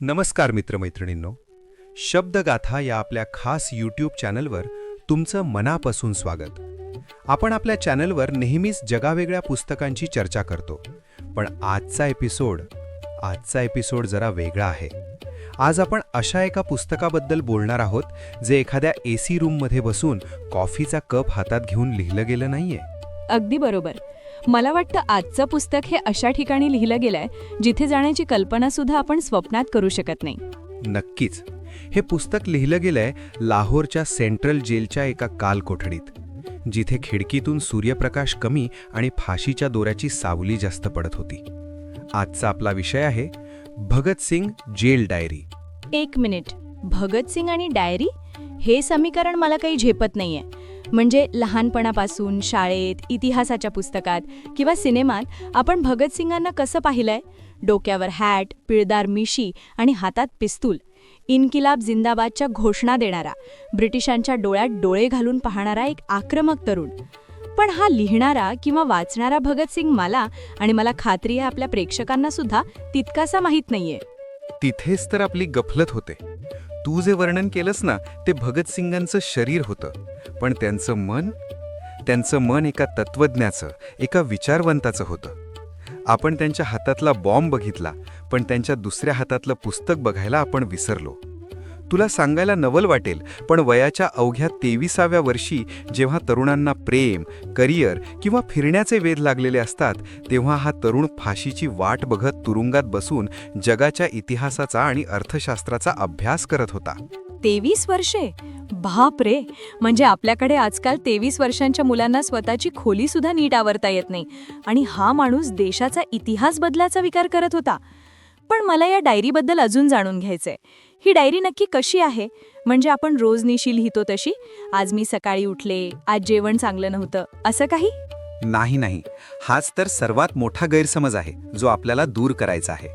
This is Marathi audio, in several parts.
नमस्कार मित्रमैत्रिणींनो, शब्दगाथा या आपल्या खास यूट्यूब चॅनलवर तुमचं मनापासून स्वागत. आपण आपल्या चॅनलवर नेहमीच जगावेगळ्या पुस्तकांची चर्चा करतो, पण आजचा एपिसोड जरा वेगळा आहे. आज आपण अशा एका पुस्तकाबद्दल बोलणार आहोत जे एखाद्या एसी रूममध्ये बसून कॉफीचा कप हातात घेऊन लिहिलं गेलं नाहीये. अगदी बरोबर. मला वाटतं आजचं पुस्तक हे अशा ठिकाणी लिहिलं गेलंय जिथे जाण्याची कल्पना सुद्धा आपण स्वप्नात करू शकत नाही. नक्कीच. हे पुस्तक लिहिलं गेलंय लाहोरच्या सेंट्रल जेलच्या एका कालकोठडीत, जिथे खिडकीतून सूर्यप्रकाश कमी आणि फाशीच्या दोऱ्याची सावली जास्त पडत होती. आजचा आपला विषय आहे भगतसिंग जेल डायरी. एक मिनिट, भगतसिंग आणि डायरी हे समीकरण मला काही झेपत नाहीये. म्हणजे लहानपणापासून शाळेत, इतिहासाच्या पुस्तकात किंवा सिनेमात आपण भगतसिंगांना कसं पाहिलंय? डोक्यावर हॅट, पिळदार मिशी आणि हातात पिस्तूल, इन्किलाब जिंदाबादच्या घोषणा देणारा, ब्रिटिशांच्या डोळ्यात डोळे घालून पाहणारा एक आक्रमक तरुण. पण हा लिहिणारा किंवा वाचणारा भगतसिंग मला खात्री आहे आपल्या प्रेक्षकांना सुद्धा तितकासा माहीत नाहीये. तिथेच तर आपली गफलत होते. तू जे वर्णन केलंस ना, ते भगतसिंगांचं शरीर होतं, पण त्यांचं मन एका तत्त्वज्ञाचं, एका विचारवंताचं होतं. आपण त्यांच्या हातातला बॉम्ब बघितला, पण त्यांच्या दुसऱ्या हातातलं पुस्तक बघायला आपण विसरलो. तुला सांगायला नवल वाटेल, पण वयाच्या अवघ्या 23व्या वर्षी जेव्हा तरुणांना प्रेम, करिअर किंवा फिरण्याचे वेध लागलेले असतात, तेव्हा हा तरुण फाशीची वाट बघत तुरुंगात बसून जगाच्या इतिहासाचा आणि अर्थशास्त्राचा अभ्यास करत होता. 23 वर्षे? बाप रे! म्हणजे आपल्याकडे आजकाल 23 वर्षांच्या मुलांना स्वतःची खोली सुद्धा नीट आवरता येत नाही, आणि हा माणूस देशाचा इतिहास बदलाचा विचार करत होता. पण मला या डायरीबद्दल अजून जाणून घ्यायचंय. ही डायरी नक्की कशी आहे? म्हणजे आपण रोजनिशी लिहितो तशी, आज मी सकाळी उठले, आज जेवण चांगलं नव्हतं, असं काही? नाही. हाच तर सर्वात मोठा गैरसमज आहे, जो आपल्याला दूर करायचा आहे.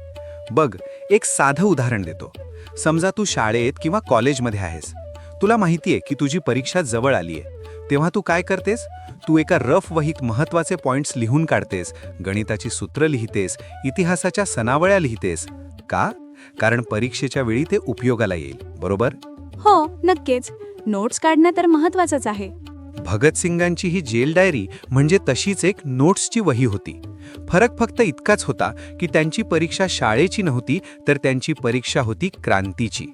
बघ, एक साधं उदाहरण देतो. समजा तू शाळेत किंवा कॉलेजमध्ये आहेस. तुला माहितीये की तुझी परीक्षा जवळ आलीये. तेव्हा तू काय करतेस? तू एका रफ वहीत महत्त्वाचे पॉइंट्स लिहून काढतेस, गणिताची सूत्र लिहितेस, इतिहासाच्या सनावळ्या लिहितेस. का? कारण परीक्षेच्या वेळी ते उपयोगाला येईल, बरोबर? हो, नक्कीच. नोट्स काढणं तर महत्त्वाचंच आहे. भगतसिंगांची ही जेल डायरी म्हणजे तशीच एक नोट्सची वही होती. फरक फक्त इतकाच होता की त्यांची परीक्षा शाळेची नव्हती, तर त्यांची परीक्षा होती क्रांतीची.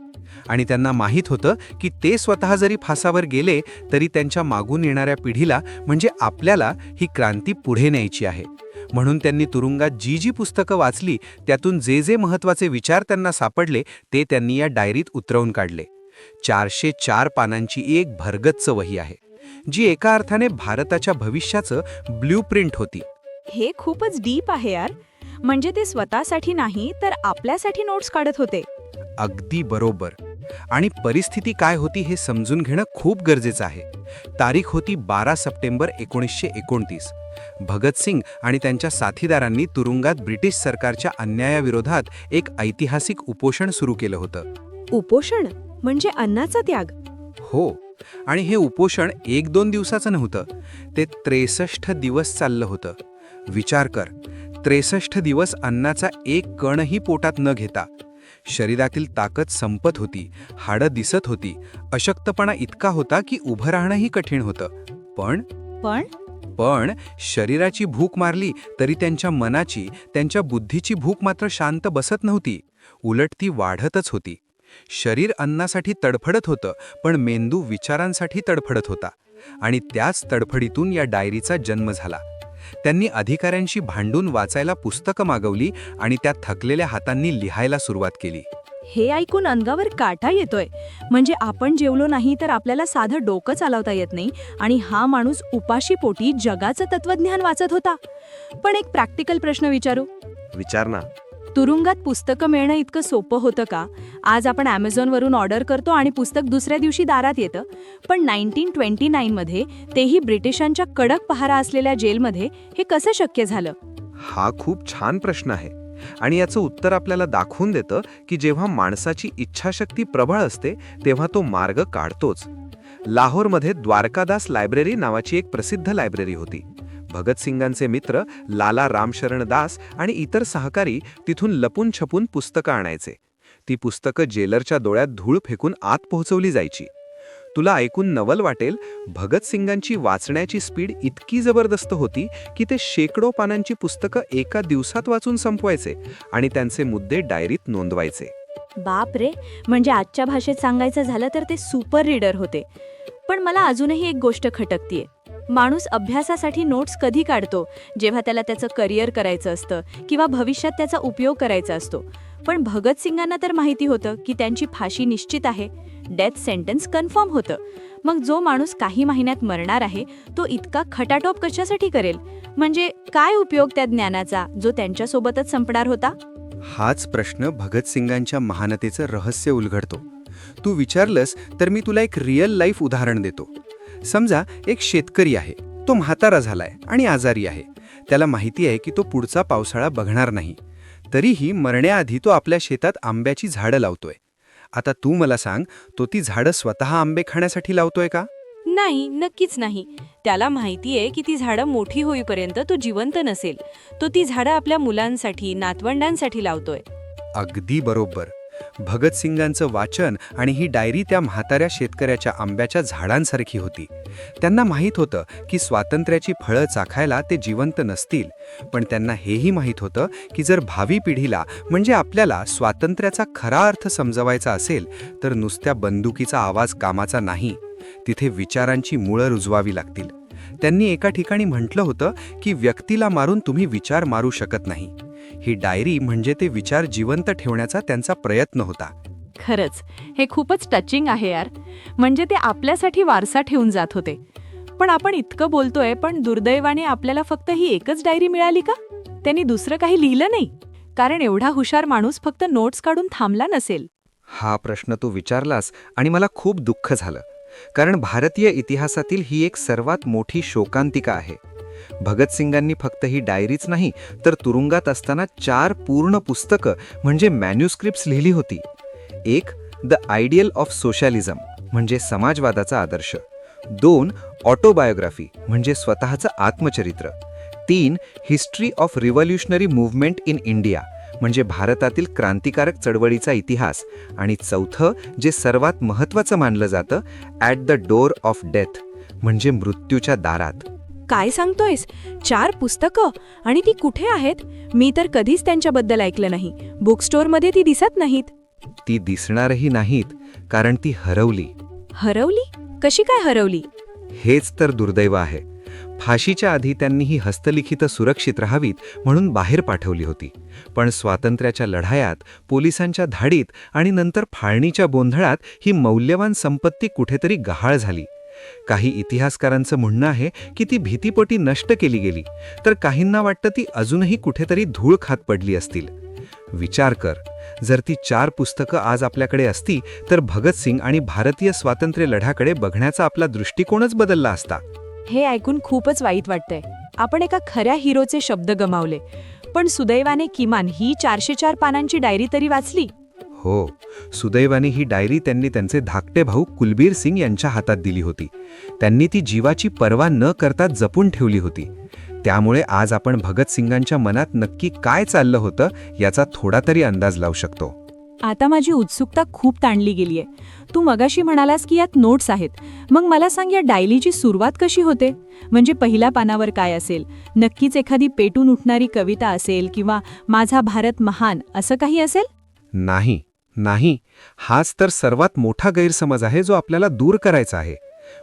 आणि त्यांना माहीत होतं की ते स्वतः जरी फासावर गेले तरी त्यांच्या मागून येणाऱ्या पिढीला, म्हणजे आपल्याला, ही क्रांती पुढे न्यायची आहे. म्हणून त्यांनी तुरुंगात जी पुस्तकं वाचली, त्यातून जे महत्त्वाचे विचार त्यांना सापडले, ते त्यांनी या डायरीत उतरवून काढले. 404 पानांची एक भरगच्च वही आहे, जी एका अर्थाने भारताच्या भविष्याचं ब्ल्यूप्रिंट होती. हे खूपच डीप आहे यार. म्हणजे ते स्वतःसाठी नाही, तर आपल्यासाठी नोट्स काढत होते. अगदी बरोबर. आणि परिस्थिती काय होती हे समजून घेणं खूप गरजेचं आहे. तारीख होती 12 सप्टेंबर 1929. भगतसिंग आणि त्यांच्या साथीदारांनी तुरुंगात ब्रिटिश सरकारच्या अन्यायाविरोधात एक ऐतिहासिक उपोषण सुरू केलं होतं. उपोषण म्हणजे अन्नाचा त्याग? हो. आणि हे उपोषण 1-2 दिवसाचं नव्हतं, ते 63 दिवस चाललं होतं. विचार कर, 63 दिवस अन्नाचा एक कणही पोटात न घेता. शरीरातील ताकद संपत होती, हाडं दिसत होती, अशक्तपणा इतका होता की उभं राहणंही कठीण होतं. पण शरीराची भूक मारली तरी त्यांच्या मनाची, त्यांच्या बुद्धीची भूक मात्र शांत बसत नव्हती. उलट ती वाढतच होती. शरीर अन्नासाठी तडफडत होतं, पण मेंदू विचारांसाठी तडफडत होता. आणि त्याच तडफडीतून या डायरीचा जन्म झाला. त्यांनी अधिकाऱ्यांशी भांडून वाचायला पुस्तकं मागवली आणि त्या थकलेल्या हातांनी लिहायला सुरुवात केली. हे ऐकून अंगावर काटा येतोय. म्हणजे आपण जेवलो नाही तर आपल्याला साधं डोकं चालवता येत नाही, आणि हा माणूस उपाशीपोटी जगाचं तत्त्वज्ञान वाचत होता. पण एक प्रॅक्टिकल प्रश्न विचारू? विचार ना. तुरुंगात पुस्तकं मिळणं इतकं सोपं होतं का? आज आपण Amazonवरून ऑर्डर करतो आणि पुस्तक दुसऱ्या दिवशी दारात येतं. पण 1929 मध्ये, तेही ब्रिटिशांच्या कडक पहारा असलेल्या जेलमध्ये, हे कसं शक्य झालं? हा खूप छान प्रश्न आहे, आणि याचं उत्तर आपल्याला दाखवून देतं की जेव्हा माणसाची इच्छाशक्ती प्रबळ असते तेव्हा तो मार्ग काढतोच. लाहोरमध्ये द्वारकादास लायब्ररी नावाची एक प्रसिद्ध लायब्ररी होती. भगतसिंगांचे मित्र लाला रामशरण दास आणि इतर सहकारी तिथून लपून छपून पुस्तकं आणायचे. ती पुस्तकं जेलरच्या डोळ्यात धूळ फेकून आत पोहोचवली जायची. तुला ऐकून नवल वाटेल, भगतसिंगांची वाचण्याची स्पीड इतकी जबरदस्त होती की ते शेकडो पानांची पुस्तकं एका दिवसात वाचून संपवायचे आणि त्यांचे मुद्दे डायरीत नोंदवायचे. बाप रे, म्हणजे आजच्या भाषेत सांगायचं झालं तर ते सुपर रीडर होते. पण मला अजूनही एक गोष्ट खटकतीये. माणूस अभ्यासासाठी नोट्स कधी काढतो? जेव्हा त्याला त्याचं करिअर करायचं असतं किंवा भविष्यात त्याचा उपयोग करायचा असतो. पण भगतसिंगांना तर माहिती होतं की त्यांची फाशी निश्चित आहे, डेथ सेंटेन्स कन्फर्म होतं. मग जो माणूस काही महिन्यात मरणार आहे तो इतका खटाटोप कशासाठी करेल? म्हणजे काय उपयोग त्या ज्ञानाचा जो त्यांच्यासोबतच संपणार होता? हाच प्रश्न भगतसिंगांच्या महानतेचं रहस्य उलगडतो. तू विचारलंस तर मी तुला एक रिअल लाईफ उदाहरण देतो. समजा एक शेतकरी आहे, तो म्हातारा झालाय आणि आजारी आहे. त्याला माहिती आहे की तो पुढचा पावसाळा बघणार नाही. तरीही मरण्याआधी तो आपल्या शेतात आंब्याची झाडं लावतोय. आता तू मला सांग, तो ती झाडं स्वतः आंबे खाण्यासाठी लावतोय का? नाही, नक्कीच नाही. त्याला माहितीये की ती झाडं मोठी होईपर्यंत तो जिवंत नसेल. तो ती झाडं आपल्या मुलांसाठी, नातवंडांसाठी लावतोय. अगदी बरोबर. भगतसिंगांचं वाचन आणि ही डायरी त्या म्हाताऱ्या शेतकऱ्याच्या आंब्याच्या झाडांसारखी होती. त्यांना माहीत होतं की स्वातंत्र्याची फळं चाखायला ते जिवंत नसतील, पण त्यांना हेही माहीत होतं की जर भावी पिढीला म्हणजे आपल्याला स्वातंत्र्याचा खरा अर्थ समजवायचा असेल तर नुसत्या बंदुकीचा आवाज कामाचा नाही, तिथे विचारांची मुळं रुजवावी लागतील. त्यांनी एका ठिकाणी म्हटलं होतं की व्यक्तीला मारून तुम्ही विचार मारू शकत नाही. ही डायरी म्हणजे ते विचार जिवंत ठेवण्याचा त्यांचा प्रयत्न होता. खरंच, हे खूपच टचिंग आहे यार. म्हणजे ते आपल्यासाठी वारसा ठेवून जात होते. पण आपण इतकं बोलतोय, पण दुर्दैवाने आपल्याला फक्त ही एकच डायरी मिळाली का? त्यांनी दुसरं काही लिहिलं नाही? कारण एवढा हुशार माणूस फक्त नोट्स काढून थांबला नसेल. हा प्रश्न तू विचारलास आणि मला खूप दुःख झालं, कारण भारतीय इतिहासातील ही एक सर्वात मोठी शोकांतिका आहे. भगतसिंगांनी फक्त ही डायरीच नाही तर तुरुंगात असताना 4 पूर्ण पुस्तकं म्हणजे मॅन्युस्क्रिप्ट्स लिहिली होती. एक, द आयडियल ऑफ सोशलिझम म्हणजे समाजवादाचा आदर्श. 2, ऑटोबायोग्राफी म्हणजे स्वतःचं आत्मचरित्र. 3, history of revolutionary movement in India म्हणजे भारतातील क्रांतिकारक चळवळीचा इतिहास. आणि 4थं, जे सर्वात महत्त्वाचं मानलं जातं, at the door of death म्हणजे मृत्यूच्या दारात. काय सांगतोयस? 4 पुस्तकं? आणि ती कुठे आहेत? मी तर कधीच त्यांच्याबद्दल ऐकलं नाही. बुक स्टोअरमध्ये ती दिसत नाहीत. ती दिसणारही नाहीत, कारण ती हरवली. हरवली? कशी काय हरवली? हेच तर दुर्दैव आहे. फाशीच्या आधी त्यांनी ही हस्तलिखितं सुरक्षित राहावीत म्हणून बाहेर पाठवली होती. पण स्वातंत्र्याच्या लढायात, पोलिसांच्या धाडीत आणि नंतर फाळणीच्या गोंधळात ही मौल्यवान संपत्ती कुठेतरी गहाळ झाली. काही इतिहासकारांचं म्हणणं आहे की ती भीतीपोटी नष्ट केली गेली, तर काहींना वाटतं ती अजूनही कुठेतरी धूळ खात पडली असतील. विचार कर, जर ती 4 पुस्तकं आज आपल्याकडे असती तर भगतसिंग आणि भारतीय स्वातंत्र्य लढ्याकडे बघण्याचा आपला दृष्टिकोनच बदलला असता. हे ऐकून खूपच वाईट वाटतंय. आपण एका खऱ्या हिरोचे शब्द गमावले. पण सुदैवाने किमान ही 404 पानांची डायरी तरी वाचली. हो, सुदैवाने ही डायरी त्यांनी त्यांचे धाकटे भाऊ कुलबीर सिंग यांच्या हातात दिली होती. त्यांनी ती जीवाची पर्वा न करता जपून ठेवली होती. त्यामुळे आज आपण भगतसिंगांच्या मनात नक्की काय चाललं होतं याचा थोडा तरी अंदाज लावू शकतो. आता माझी उत्सुकता खूप ताणली गेलीये. तू मगाशी म्हणालास की यात नोट्स आहेत. मग मला सांग, या डायरीची सुरुवात कशी होते? म्हणजे पहिल्या पानावर काय असेल? नक्कीच एखादी पेटून उठणारी कविता असेल किंवा माझा भारत महान असं काही असेल? नाही, हाच तर सर्वात मोठा गैरसमज आहे जो आपल्याला दूर करायचा आहे.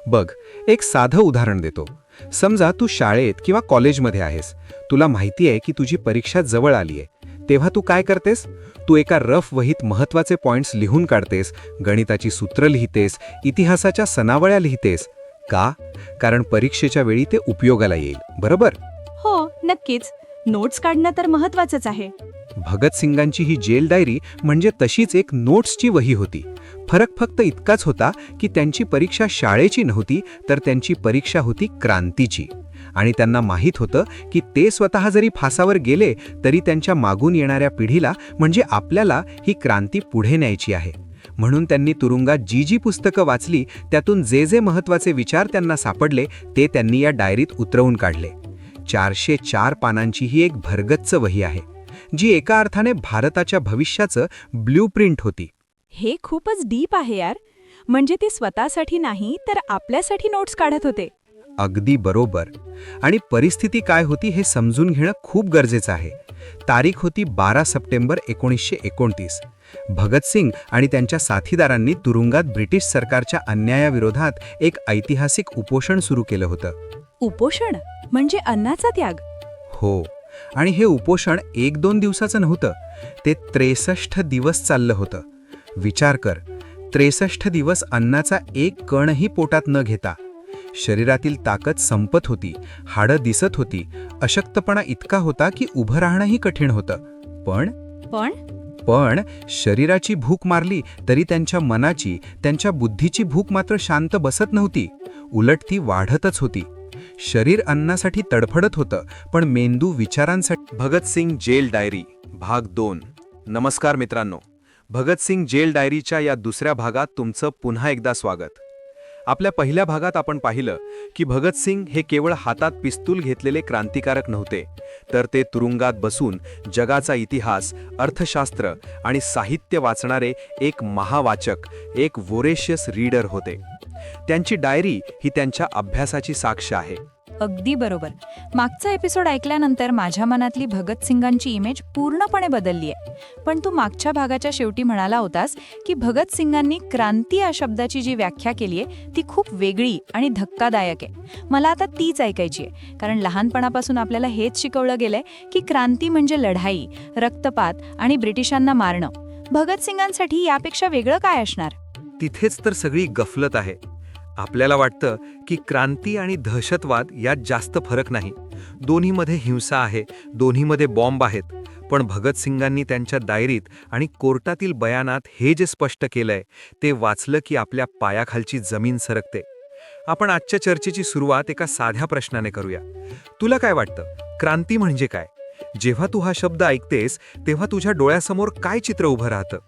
बघ, एक साधं उदाहरण देतो. समजा तू शाळेत किंवा कॉलेजमध्ये आहेस. तुला माहिती आहे की तुझी परीक्षा जवळ आली आहे. तेव्हा तू काय करतेस? तू एका रफ वहीत महत्त्वाचे पॉइंट्स लिहून काढतेस, गणिताची सूत्र लिहितेस, इतिहासाच्या सनावळ्या लिहितेस. का? कारण परीक्षेच्या वेळी ते उपयोगाला येईल, बरोबर? हो, नक्कीच. नोट्स काढणं तर महत्त्वाचंच आहे. भगतसिंगांची ही जेल डायरी म्हणजे तशीच एक नोट्सची वही होती. फरक फक्त इतकाच होता की त्यांची परीक्षा शाळेची नव्हती, तर त्यांची परीक्षा होती क्रांतीची. आणि त्यांना माहीत होतं की ते स्वतः जरी फासावर गेले तरी त्यांच्या मागून येणाऱ्या पिढीला म्हणजे आपल्याला ही क्रांती पुढे न्यायची आहे. म्हणून त्यांनी तुरुंगात जी पुस्तकं वाचली त्यातून जे महत्त्वाचे विचार त्यांना सापडले ते त्यांनी या डायरीत उतरवून काढले. 404 पानांची ही एक भरगच्च वही आहे, जी एका अर्थाने भारताच्या भविष्याचं ब्ल्यूप्रिंट होती. हे खूपच डीप आहे यार. म्हणजे ते स्वतःसाठी नाही तर आपल्यासाठी नोट्स काढत होते. अगदी बरोबर. आणि परिस्थिती काय होती हे समजून घेणं खूप गरजेचं आहे. तारीख होती 12 सप्टेंबर 1929. भगतसिंग आणि त्यांच्या साथीदारांनी तुरुंगात ब्रिटिश सरकारच्या अन्यायाविरोधात एक ऐतिहासिक उपोषण सुरू केलं होतं. उपोषण म्हणजे अन्नाचा त्याग? हो. आणि हे उपोषण 1-2 दिवसाचं नव्हतं. ते 63 दिवस चाललं होतं. विचार कर, 63 दिवस अन्नाचा एक कणही पोटात न घेता. शरीरातील ताकद संपत होती, हाडं दिसत होती, अशक्तपणा इतका होता की उभं राहणंही कठीण होतं. पण शरीराची भूक मारली तरी त्यांच्या मनाची, त्यांच्या बुद्धीची भूक मात्र शांत बसत नव्हती. उलट ती वाढतच होती. शरीर अन्नासाठी तडफडत होतं, पण मेंदू विचारांसाठी. भगतसिंग जेल डायरी भाग 2. नमस्कार मित्रांनो, भगतसिंग जेल डायरीच्या या दुसऱ्या भागात तुमचं पुन्हा एकदा स्वागत. आपल्या पहिल्या भागात आपण पाहिलं की भगतसिंग हे केवळ हातात पिस्तूल घेतलेले क्रांतिकारक नव्हते, तर ते तुरुंगात बसून जगाचा इतिहास, अर्थशास्त्र आणि साहित्य वाचणारे एक महावाचक, एक वोरेशियस रीडर होते. त्यांची डायरी ही त्यांच्या अभ्यासाची साक्ष आहे. अगदी बरोबर. मागचा एपिसोड ऐकल्यानंतर माझ्या मनातली भगतसिंगांची इमेज पूर्णपणे बदलली आहे. पण तू मागच्या भागाच्या शेवटी म्हणाला होतास की भगतसिंगांनी क्रांती या शब्दाची जी व्याख्या केली आहे ती खूप वेगळी आणि धक्कादायक आहे. मला आता तीच ऐकायची आहे, कारण लहानपणापासून आपल्याला हेच शिकवलं गेलंय की क्रांती म्हणजे लढाई, रक्तपात आणि ब्रिटिशांना मारणं. भगतसिंगांसाठी यापेक्षा वेगळं काय असणार? तिथेच तर सगळी गफलत आहे. आपल्याला वाटतं की क्रांती आणि दहशतवाद यात जास्त फरक नाही, दोन्हीमध्ये हिंसा आहे, दोन्हीमध्ये बॉम्ब आहेत. पण भगतसिंगांनी त्यांच्या डायरीत आणि कोर्टातील बयानात हे जे स्पष्ट केलंय ते वाचलं की आपल्या पायाखालची जमीन सरकते. आपण आजच्या चर्चेची सुरुवात एका साध्या प्रश्नाने करूया. तुला काय वाटतं, क्रांती म्हणजे काय? जेव्हा तू हा शब्द ऐकतेस तेव्हा तुझ्या डोळ्यासमोर काय चित्र उभं राहतं?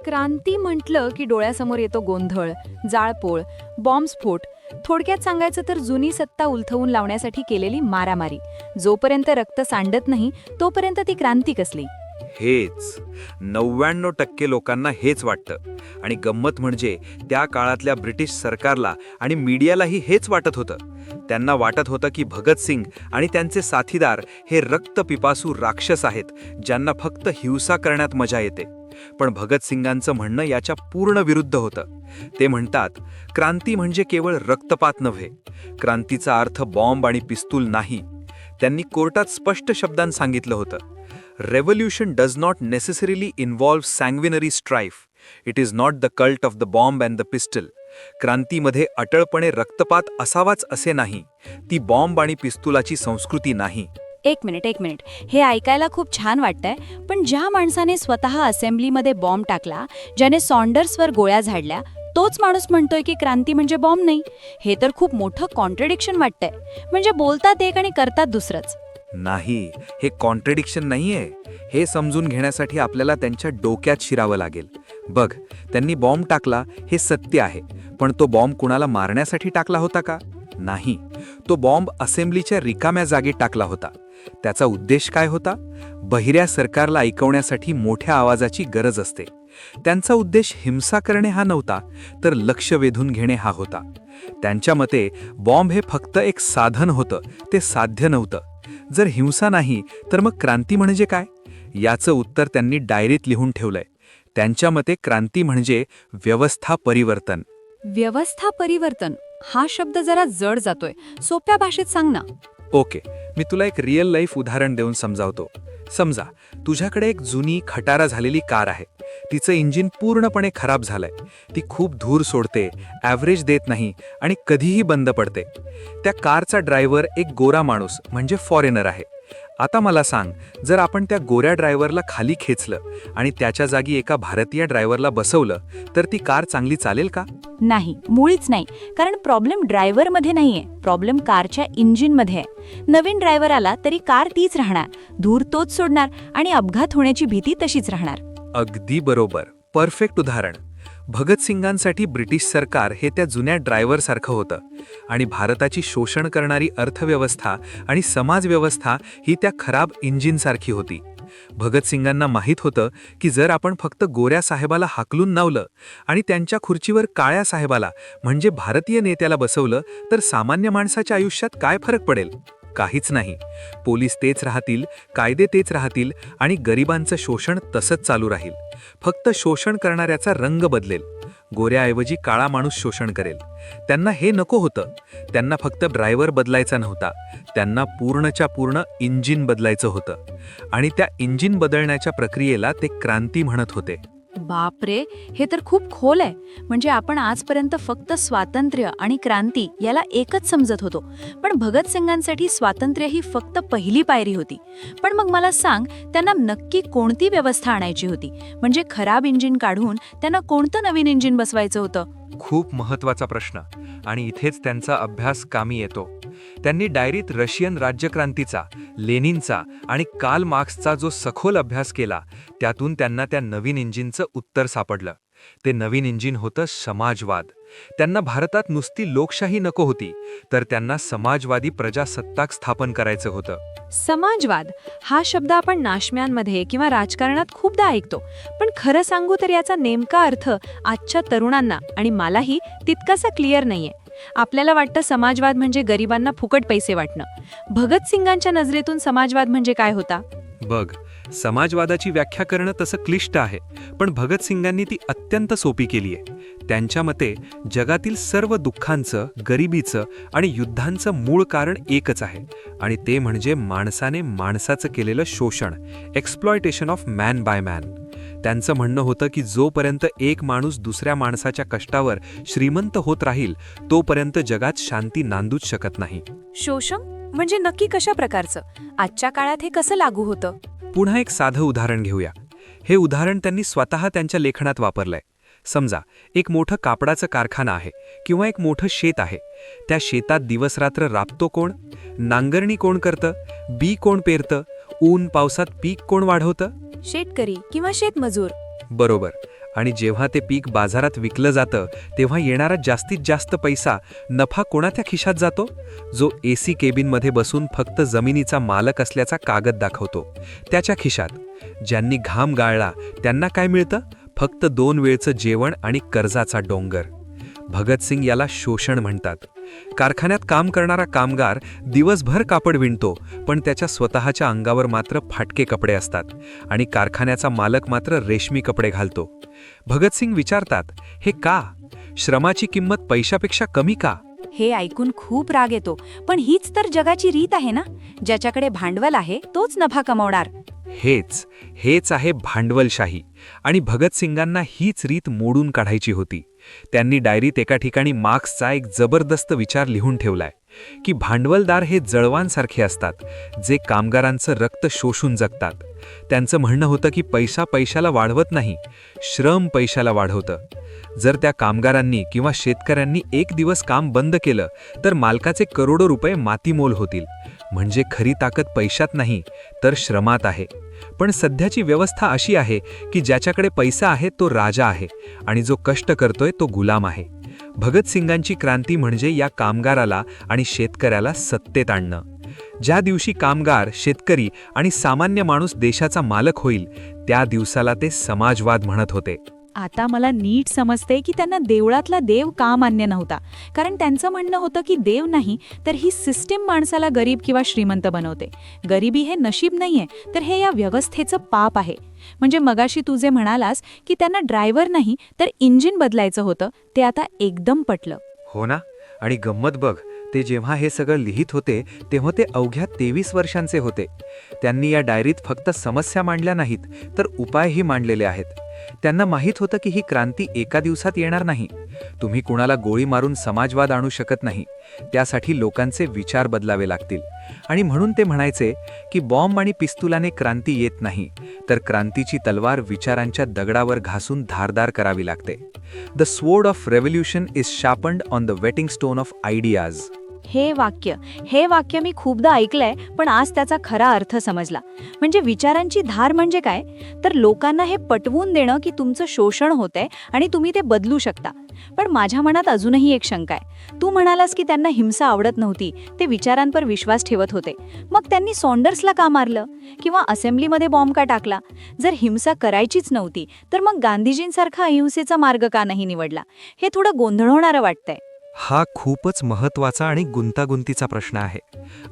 क्रांती म्हटलं की डोळ्यासमोर येतो गोंधळ, जाळपोळ, बॉम्बस्फोट. थोडक्यात सांगायचं तर जुनी सत्ता उलथवून लावण्यासाठी केलेली मारामारी. जोपर्यंत रक्त सांडत नाही तोपर्यंत ती क्रांती कसली? हेच 99% लोकांना हेच वाटतं. आणि गंमत म्हणजे त्या काळातल्या ब्रिटिश सरकारला आणि मीडियालाही हेच वाटत होतं. त्यांना वाटत होतं की भगतसिंग आणि त्यांचे साथीदार हे रक्तपिपासू राक्षस आहेत, ज्यांना फक्त हिंसा करण्यात मजा येते. पण भगतसिंगांचं म्हणणं याच्या पूर्ण विरुद्ध होतं. ते म्हणतात, क्रांती म्हणजे केवळ रक्तपात नव्हे, क्रांतीचा अर्थ बॉम्ब आणि पिस्तूल नाही. त्यांनी कोर्टात स्पष्ट शब्दांत सांगितलं होतं, revolution does not necessarily involve sanguinary strife. It is not the cult of the bomb and the pistol. क्रांतीमध्ये अटळपणे रक्तपात असावाच असे नाही. ती बॉम्ब आणि पिस्तुलाची संस्कृती नाही. एक मिनिट. हे ऐकायला खूप छान वाटतंय, पण ज्या माणसाने स्वतः असेंब्लीमध्ये बॉम्ब टाकला, ज्याने सॉन्डर्सवर गोळ्या झाडल्या, तोच माणूस म्हणतोय की क्रांती म्हणजे बॉम्ब नाही. हे तर खूप मोठं कॉन्ट्रडिक्शन वाटतंय. म्हणजे बोलतात एक आणि करतात दुसरंच. नाही, हे कॉन्ट्रडिक्शन नाहीये. हे समजून घेण्यासाठी आपल्याला त्यांच्या डोक्यात शिरावं लागेल. बघ, त्यांनी बॉम्ब टाकला हे सत्य आहे, पण तो बॉम्ब कुणाला मारण्यासाठी टाकला होता का? नाही. तो बॉम्ब असेंब्लीच्या रिकाम्या जागेत टाकला होता. त्याचा उद्देश काय होता? बहिऱ्या सरकारला ऐकवण्यासाठी मोठ्या आवाजाची गरज असते. त्यांचा उद्देश हिंसा करणे हा नव्हता, तर लक्ष वेधून घेणे हा होता. त्यांच्या मते बॉम्ब हे फक्त एक साधन होतं, ते साध्य नव्हतं. जर हिंसा नाही तर मग क्रांती म्हणजे काय? याचं उत्तर त्यांनी डायरीत लिहून ठेवलंय. त्यांच्या मते क्रांती म्हणजे व्यवस्था परिवर्तन. व्यवस्था परिवर्तन हा शब्द जरा जड जातोय. सोप्या भाषेत सांग ना. ओके, मी तुला एक रिअल लाईफ उदाहरण देऊन समजावतो. समजा तुझ्याकडे एक जुनी खटारा झालेली कार आहे. तिचं इंजिन पूर्णपणे खराब झालंय. ती खूप धूर सोडते, ॲव्हरेज देत नाही आणि कधीही बंद पडते. त्या कारचा ड्रायव्हर एक गोरा माणूस म्हणजे फॉरेनर आहे. आता मला सांग, जर आपण त्या गोऱ्या ड्रायव्हरला खाली खेचलं आणि त्याच्या जागी एका भारतीय ड्रायव्हरला बसवलं तर ती कार चांगली चालेल का? नाही, मुळीच नाही. कारण प्रॉब्लेम ड्रायव्हरमध्ये नाहीये, प्रॉब्लेम कारच्या इंजिनमध्ये आहे. नवीन ड्रायव्हर आला तरी कार तीच राहणार, धूर तोच सोडणार आणि अपघात होण्याची भीती तशीच राहणार. अगदी बरोबर, परफेक्ट उदाहरण. भगतसिंगांसाठी ब्रिटिश सरकार हे त्या जुन्या ड्रायव्हरसारखं होतं आणि भारताची शोषण करणारी अर्थव्यवस्था आणि समाजव्यवस्था ही त्या खराब इंजिनसारखी होती. भगतसिंगांना माहीत होतं की जर आपण फक्त गोऱ्या साहेबाला हाकलून लावलं आणि त्यांच्या खुर्चीवर काळ्या साहेबाला म्हणजे भारतीय नेत्याला बसवलं तर सामान्य माणसाच्या आयुष्यात काय फरक पडेल? काहीच नाही. पोलीस तेच राहतील, कायदे तेच राहतील आणि गरिबांचं शोषण तसंच चालू राहील. फक्त शोषण करणाऱ्याचा रंग बदलेल. गोऱ्याऐवजी काळा माणूस शोषण करेल. त्यांना हे नको होतं. त्यांना फक्त ड्रायव्हर बदलायचा नव्हता, त्यांना पूर्णच्या पूर्ण इंजिन बदलायचं होतं. आणि त्या इंजिन बदलण्याच्या प्रक्रियेला ते क्रांती म्हणत होते. बापरे, हे तर खूप खोल आहे. म्हणजे आपण आजपर्यंत फक्त स्वातंत्र्य आणि क्रांती याला एकच समजत होतो. पण भगतसिंगांसाठी स्वातंत्र्य ही फक्त पहिली पायरी होती. पण मग मला सांग, त्यांना नक्की कोणती व्यवस्था आणायची होती? म्हणजे खराब इंजिन काढून त्यांना कोणतं नवीन इंजिन बसवायचं होतं? खूप महत्त्वाचा प्रश्न आणि इथेच त्यांचा अभ्यास कामी येतो. त्यांनी डायरीत रशियन राज्यक्रांतीचा, लेनिनचा आणि कार्ल मार्क्सचा जो सखोल अभ्यास केला, त्यातून त्यांना त्या नवीन इंजिनचं उत्तर सापडलं. ते नवीन इंजिन होतं समाजवाद. त्यांना भारतात नुसती लोकशाही नको होती, तर त्यांना समाजवादी प्रजासत्ताक स्थापन करायचं होतं. समाजवाद हा शब्द आपण नाशम्यांमध्ये किंवा राजकारणात खूपदा ऐकतो. पण खरं सांगू तर याचा नेमका अर्थ आजच्या तरुणांना आणि मलाही तितकासा क्लिअर नाहीये. आपल्याला वाटतं समाजवाद म्हणजे गरिबांना फुकट पैसे वाटणं. भगतसिंगांच्या नजरेतून समाजवाद म्हणजे काय होता? बघ, समाजवादाची व्याख्या करणं तसं क्लिष्ट आहे, पण भगतसिंगांनी ती अत्यंत सोपी केली आहे. त्यांच्या मते जगातील सर्व दुःखांचं, गरिबीचं आणि युद्धांचं मूळ कारण एकच आहे, आणि ते म्हणजे माणसाने माणसाचं केलेलं शोषण, exploitation of man by man. त्यांचं म्हणणं होतं की जोपर्यंत एक माणूस दुसऱ्या माणसाच्या कष्टावर श्रीमंत होत राहील, तोपर्यंत जगात शांती नांदूच शकत नाही. शोषण म्हणजे नक्की कशा प्रकारचं? आजच्या काळात हे कसं लागू होतं? पुन्हा एक साधं उदाहरण घेऊया. हे उदाहरण त्यांनी स्वतः त्यांच्या लेखनात वापरलंय. समजा एक मोठं कापडाचं कारखाना आहे किंवा एक मोठं शेत आहे. त्या शेतात दिवसरात्र राबतो कोण? नांगरणी कोण करतं? बी कोण पेरतं? ऊन पावसात पीक कोण वाढवतं? शेतकरी किंवा शेतमजूर. बरोबर. आणि जेव्हा ते पीक बाजारात विकलं जातं, तेव्हा येणारा जास्तीत जास्त पैसा, नफा कोणाच्या खिशात जातो? जो AC केबिनमध्ये बसून फक्त जमिनीचा मालक असल्याचा कागद दाखवतो, त्याच्या खिशात. ज्यांनी घाम गाळला त्यांना काय मिळतं? फक्त 2 वेळचं जेवण आणि कर्जाचा डोंगर. भगतसिंग याला शोषण म्हणतात. कारखान्यात काम करणारा कामगार दिवसभर कापड विणतो, पण त्याच्या स्वतःच्या अंगावर मात्र फाटके कपडे असतात, आणि कारखान्याचा मालक मात्र रेशमी कपडे घालतो. भगतसिंग विचारतात, हे का? श्रमाची किंमत पैशापेक्षा कमी का? हे ऐकून खूप राग येतो. पण हीच तर जगाची रीत आहे ना. ज्याच्याकडे भांडवल आहे तोच नफा कमावणार. हेच आहे भांडवलशाही. आणि भगतसिंगांना हीच रीत मोडून काढायची होती. त्यांनी डायरीत एका ठिकाणी मार्क्सचा एक जबरदस्त विचार लिहून ठेवलाय की भांडवलदार हे जळवांसारखे असतात, जे कामगारांचं रक्त शोषून जगतात. त्यांचं म्हणणं होतं की पैसा पैशाला वाढवत नाही, श्रम पैशाला वाढवतं. जर त्या कामगारांनी किंवा शेतकऱ्यांनी एक दिवस काम बंद केलं तर मालकाचे करोडो रुपये मातीमोल होतील. म्हणजे खरी ताकद पैशात नाही तर श्रमात आहे. पण सध्याची व्यवस्था अशी आहे की ज्याच्याकडे पैसा आहे तो राजा आहे आणि जो कष्ट करतोय तो गुलाम आहे. भगतसिंगांची क्रांती म्हणजे या कामगाराला आणि शेतकऱ्याला सत्तेत आणणं. ज्या दिवशी कामगार, शेतकरी आणि सामान्य माणूस देशाचा मालक होईल, त्या दिवसाला ते समाजवाद म्हणत होते. आता मला नीट समजते की त्यांना देवळातला देव का मान्य नव्हता. कारण त्यांचं म्हणणं होतं की देव नाही तर ही सिस्टीम माणसाला गरीब किंवा श्रीमंत बनवते. गरिबी हे नशीब नाहीये, तर हे या व्यवस्थेचं पाप आहे. म्हणजे मगाशी तू जे म्हणालास की त्यांना ड्रायव्हर नाही तर इंजिन बदलायचं होतं, ते आता एकदम पटलं. हो ना. आणि गंमत बघ, ते जेव्हा हे सगळं लिहित होते तेव्हा ते अवघ्या 23 वर्षांचे होते. त्यांनी या डायरीत फक्त समस्या मांडल्या नाहीत तर उपायही मांडलेले आहेत. त्यांना माहीत होतं की ही क्रांती एका दिवसात येणार नाही. तुम्ही कुणाला गोळी मारून समाजवाद आणू शकत नाही. त्यासाठी लोकांचे विचार बदलावे लागतील. आणि म्हणून ते म्हणायचे की बॉम्ब आणि पिस्तुलाने क्रांती येत नाही, तर क्रांतीची तलवार विचारांच्या दगडावर घासून धारदार करावी लागते. The sword of revolution is sharpened on the whetting stone of ideas. हे वाक्य मी खूपदा ऐकलंय, पण आज त्याचा खरा अर्थ समजला. म्हणजे विचारांची धार म्हणजे काय, तर लोकांना हे पटवून देणं की तुमचं शोषण होतंय आणि तुम्ही ते बदलू शकता. पण माझ्या मनात अजूनही एक शंका आहे. तू म्हणालास की त्यांना हिंसा आवडत नव्हती, ते विचारांवर विश्वास ठेवत होते. मग त्यांनी सॉन्डर्सला का मारलं किंवा असेंब्लीमध्ये बॉम्ब का टाकला? जर हिंसा करायचीच नव्हती, तर मग गांधीजींसारखा अहिंसेचा मार्ग का नाही निवडला? हे थोडं गोंधळवणारं वाटतंय. हा खूपच महत्त्वाचा आणि गुंतागुंतीचा प्रश्न आहे.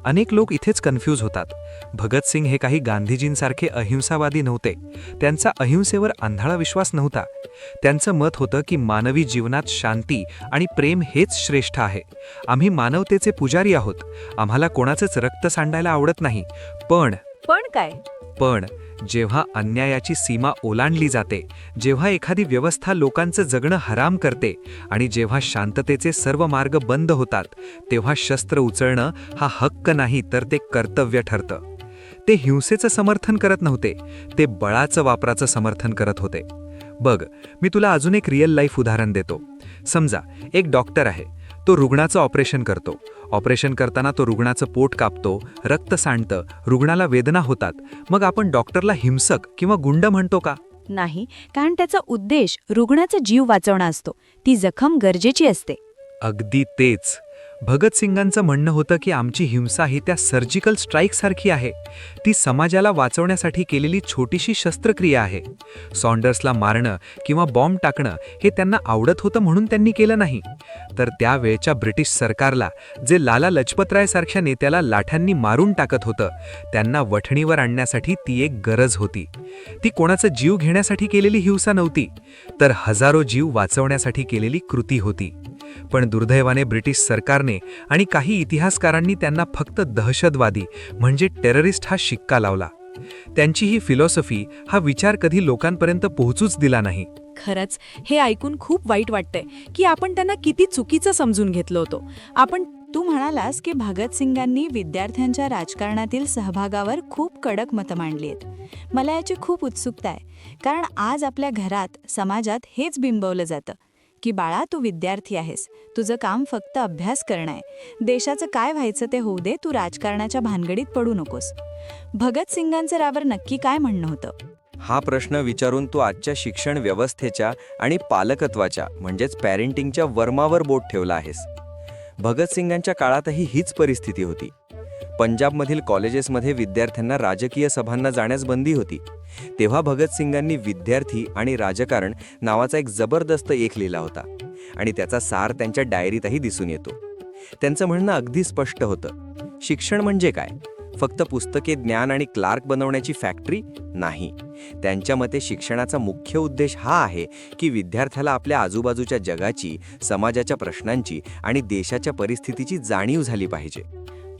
अनेक लोक इथेच कन्फ्यूज होतात. भगतसिंग हे काही गांधीजींसारखे अहिंसावादी नव्हते. त्यांचा अहिंसेवर आंधळा विश्वास नव्हता. त्यांचं मत होतं की मानवी जीवनात शांती आणि प्रेम हेच श्रेष्ठ आहे. आम्ही मानवतेचे पुजारी आहोत. आम्हाला कोणाचंच रक्त सांडायला आवडत नाही. पण पण जेव्हा अन्यायाची सीमा ओलांडली जाते, जेव्हा एखादी व्यवस्था लोकांचं जगणं हराम करते आणि जेव्हा शांततेचे सर्व मार्ग बंद होतात, तेव्हा शस्त्र उचलणं हा हक्क नाही, तर ते कर्तव्य ठरतं. ते हिंसेचं समर्थन करत नव्हते, ते बळाचं वापराचं समर्थन करत होते. बघ, मी तुला अजून एक रिअल लाईफ उदाहरण देतो. समजा एक डॉक्टर आहे. तो रुग्णाचं ऑपरेशन करतो. ऑपरेशन करताना तो रुग्णाचं पोट कापतो, रक्त सांडतं, रुग्णाला वेदना होतात. मग आपण डॉक्टरला हिंसक किंवा गुंड म्हणतो का? नाही, कारण त्याचा उद्देश रुग्णाचा जीव वाचवणं असतो. ती जखम गरजेची असते. अगदी तेच. भगतसिंगांचं म्हणणं होतं की आमची हिंसा ही त्या सर्जिकल स्ट्राईकसारखी आहे. ती समाजाला वाचवण्यासाठी केलेली छोटीशी शस्त्रक्रिया आहे. सॉन्डर्सला मारणं किंवा बॉम्ब टाकणं हे त्यांना आवडत होतं म्हणून त्यांनी केलं नाही, तर त्यावेळच्या ब्रिटिश सरकारला, जे लाला लजपतरायसारख्या नेत्याला लाठांनी मारून टाकत होतं, त्यांना वठणीवर आणण्यासाठी ती एक गरज होती. ती कोणाचा जीव घेण्यासाठी केलेली हिंसा नव्हती, तर हजारो जीव वाचवण्यासाठी केलेली कृती होती. पण दुर्दैवाने ब्रिटिश सरकारने आणि काही इतिहासकारांनी त्यांना फक्त दहशतवादी म्हणजे टेररिस्ट हा शिक्का लावला. त्यांची ही फिलॉसॉफी, हा विचार कधी लोकांपर्यंत पोहोचूच दिला नाही. खरंच हे ऐकून खूप वाईट वाटतंय की आपण त्यांना किती चुकीचं समजून घेतलं होतं. तू म्हणालास की भगतसिंगांनी विद्यार्थ्यांच्या राजकारणातील सहभागावर खूप कडक मतं मांडली आहेत. मला याची खूप उत्सुकता आहे, कारण आज आपल्या घरात, समाजात हेच बिंबवलं जातं की बाळा, तू विद्यार्थी आहेस, तुझं काम फक्त अभ्यास करणं आहे, देशाचं काय व्हायचं ते होऊ दे, तू राजकारणाच्या भानगडीत पडू नकोस. भगतसिंगांचं यावर नक्की काय म्हणणं होतं? हा प्रश्न विचारून तू आजच्या शिक्षण व्यवस्थेच्या आणि पालकत्वाच्या म्हणजेच पॅरेंटिंगच्या वर्मावर बोट ठेवला आहेस. भगतसिंगांच्या काळातही हीच परिस्थिती होती. पंजाबमधील कॉलेजेसमध्ये विद्यार्थ्यांना राजकीय सभांना जाण्यास बंदी होती. तेव्हा भगतसिंगांनी विद्यार्थी आणि राजकारण नावाचा एक जबरदस्त एक लिहिला होता आणि त्याचा सार त्यांच्या डायरीतही दिसून येतो. त्यांचं म्हणणं अगदी स्पष्ट होतं. शिक्षण म्हणजे काय? फक्त पुस्तके, ज्ञान आणि क्लार्क बनवण्याची फॅक्टरी नाही. त्यांच्या मते शिक्षणाचा मुख्य उद्देश हा आहे की विद्यार्थ्याला आपल्या आजूबाजूच्या जगाची, समाजाच्या प्रश्नांची आणि देशाच्या परिस्थितीची जाणीव झाली पाहिजे.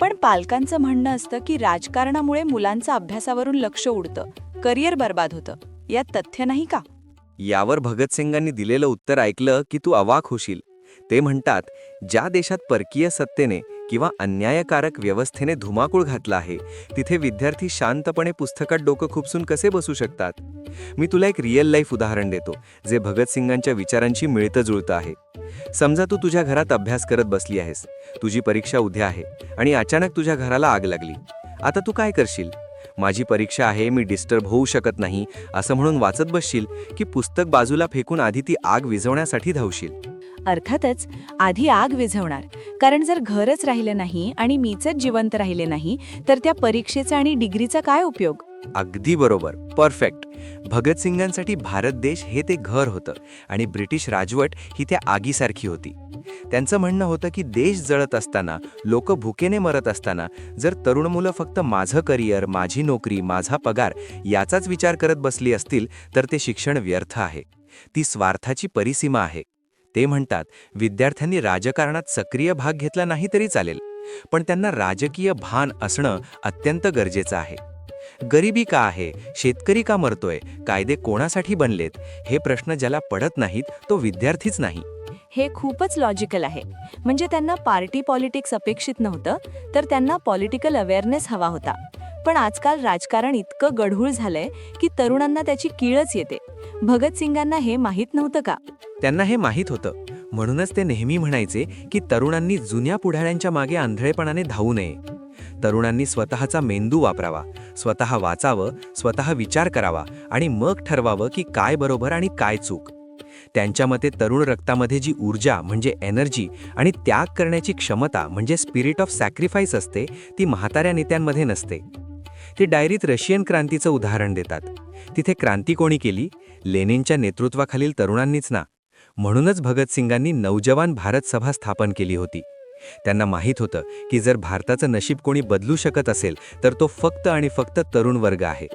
पण पालकांचं म्हणणं असतं की राजकारणामुळे मुलांचं अभ्यासावरून लक्ष उडतं, करिअर बर्बाद होतं. यात तथ्य नाही का? यावर भगतसिंगांनी दिलेलं उत्तर ऐकलं की तू अवाक होशील. ते म्हणतात, ज्या देशात परकीय सत्तेने किंवा अन्यायकारक व्यवस्थेने धुमाकूळ घातला आहे, तिथे विद्यार्थी शांतपणे पुस्तकात डोकं खुपसून कसे बसू शकतात? मी तुला एक रिअल लाईफ उदाहरण देतो, जे भगतसिंगांच्या विचारांशी मिळतं जुळतं आहे. समजा तू तुझ्या घरात अभ्यास करत बसली आहेस. तुझी परीक्षा उद्या आहे आणि अचानक तुझ्या घराला आग लागली. आता तू काय करशील? माझी परीक्षा आहे, मी डिस्टर्ब होऊ शकत नाही असं म्हणून वाचत बसशील की पुस्तक बाजूला फेकून आधी ती आग विझवण्यासाठी धावशील? अर्थातच आधी आग विझवणार, कारण जर घरच राहिलं नाही आणि मीच जिवंत राहिले नाही, तर त्या परीक्षेचा आणि डिग्रीचा काय उपयोग? अगदी बरोबर, परफेक्ट. भगतसिंगांसाठी भारत देश हे ते घर होतं आणि ब्रिटिश राजवट ही त्या आगीसारखी होती. त्यांचं म्हणणं होतं की देश जळत असताना, लोक भुकेने मरत असताना जर तरुण मुलं फक्त माझं करिअर, माझी नोकरी, माझा पगार याचाच विचार करत बसली असतील, तर ते शिक्षण व्यर्थ आहे. ती स्वार्थाची परिसीमा आहे. ते म्हणतात, विद्यार्थ्यांनी राजकारणात सक्रिय भाग घेतला नाही तरी चालेल, पण त्यांना राजकीय भान असणं अत्यंत गरजेचं आहे. गरिबी का आहे? शेतकरी का मरतोय? कायदे कोणासाठी बनलेत? हे प्रश्न ज्याला पडत नाहीत, तो विद्यार्थीच नाही. हे खूपच लॉजिकल आहे. म्हणजे त्यांना पार्टी पॉलिटिक्स अपेक्षित नव्हतं, तर त्यांना पॉलिटिकल अवेअरनेस हवा होता. पण आजकाल राजकारण इतकं गढूळ झालंय की तरुणांना त्याची कीळच येते. भगतसिंगांना हे माहीत नव्हतं का? त्यांना हे माहीत होतं, म्हणूनच ते नेहमी म्हणायचे की तरुणांनी जुन्या पुढाऱ्यांच्या मागे आंधळेपणाने धावू नये. तरुणांनी स्वतःचा मेंदू वापरावा, स्वतः वाचावं, स्वतः विचार करावा आणि मग ठरवावं की काय बरोबर आणि काय चूक. त्यांच्या मते तरुण रक्तामध्ये जी ऊर्जा म्हणजे एनर्जी आणि त्याग करण्याची क्षमता म्हणजे स्पिरिट ऑफ सॅक्रिफाईस असते ती म्हाताऱ्या नेत्यांमध्ये नसते. ते डायरीत रशियन क्रांतीचं उदाहरण देतात. तिथे क्रांती कोणी केली? लेनिनच्या नेतृत्वाखालील तरुणांनीच ना. म्हणूनच भगतसिंगांनी नौजवान भारत सभा स्थापन केली होती. त्यांना माहीत होतं की जर भारताचं नशीब कोणी बदलू शकत असेल तर तो फक्त आणि फक्त तरुण वर्ग आहे.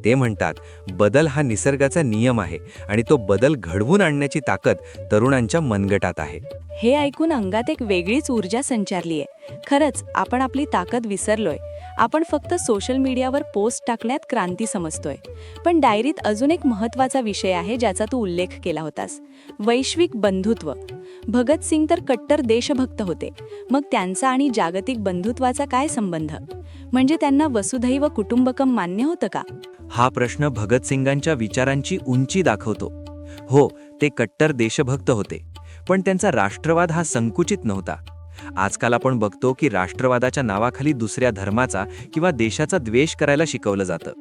ते म्हणतात, बदल हा निसर्गाचा नियम आहे आणि तो बदल घडवून आणण्याची ताकद तरुणांच्या मनगटात आहे. हे ऐकून अंगात एक वेगळीच ऊर्जा संचारलीये. खरंच आपण आपली ताकद विसरलोय. आपण फक्त सोशल मीडियावर पोस्ट टाकण्यात क्रांती समजतोय. पण डायरीत अजून एक महत्त्वाचा विषय आहे ज्याचा तू उल्लेख केला होतास, वैश्विक बंधुत्व. भगतसिंग तर कट्टर देशभक्त होते. मग त्यांचा आणि जागतिक बंधुत्वाचा काय संबंध? म्हणजे त्यांना वसुधैव कुटुंबकम मान्य होतं का? हा प्रश्न भगतसिंगांच्या विचारांची उंची दाखवतो. हो, ते कट्टर देशभक्त होते, पण त्यांचा राष्ट्रवाद हा संकुचित नव्हता. आजकाल आपण बघतो की राष्ट्रवादाच्या नावाखाली दुसऱ्या धर्माचा किंवा देशाचा द्वेष करायला शिकवलं जातं.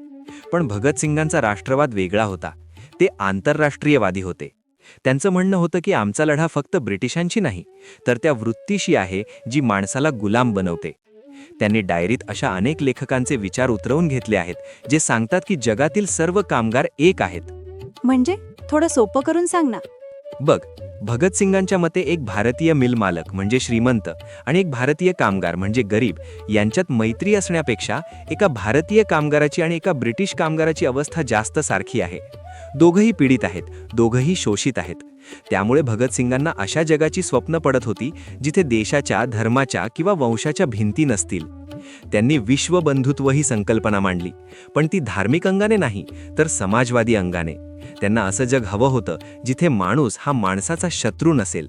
पण भगतसिंगांचा राष्ट्रवाद वेगळा होता. ते आंतरराष्ट्रीयवादी होते. त्यांचं म्हणणं होतं की आमचा लढा फक्त ब्रिटिशांशी नाही, तर त्या वृत्तीशी आहे जी माणसाला गुलाम बनवते. त्यांनी डायरीत अशा अनेक लेखकांचे विचार उतरवून घेतले आहेत जे सांगतात की जगातील सर्व कामगार एक आहेत. म्हणजे थोडं सोपं करून सांग ना. बघ, भगतसिंगांच्या मते एक भारतीय मिल मालक म्हणजे श्रीमंत आणि एक भारतीय कामगार म्हणजे गरीब यांच्यात मैत्री असण्यापेक्षा एका भारतीय कामगाराची आणि एका ब्रिटिश कामगाराची अवस्था जास्त सारखी आहे. दोघंही पीडित आहेत, दोघंही शोषित आहेत. त्यामुळे भगतसिंगांना अशा जगाची स्वप्न पडत होती जिथे देशाच्या, धर्माच्या किंवा वंशाच्या भिंती नसतील. त्यांनी विश्वबंधुत्व ही संकल्पना मांडली, पण ती धार्मिक अंगाने नाही तर समाजवादी अंगाने. त्यांना असं जग हवं होतं जिथे माणूस हा माणसाचा शत्रू नसेल.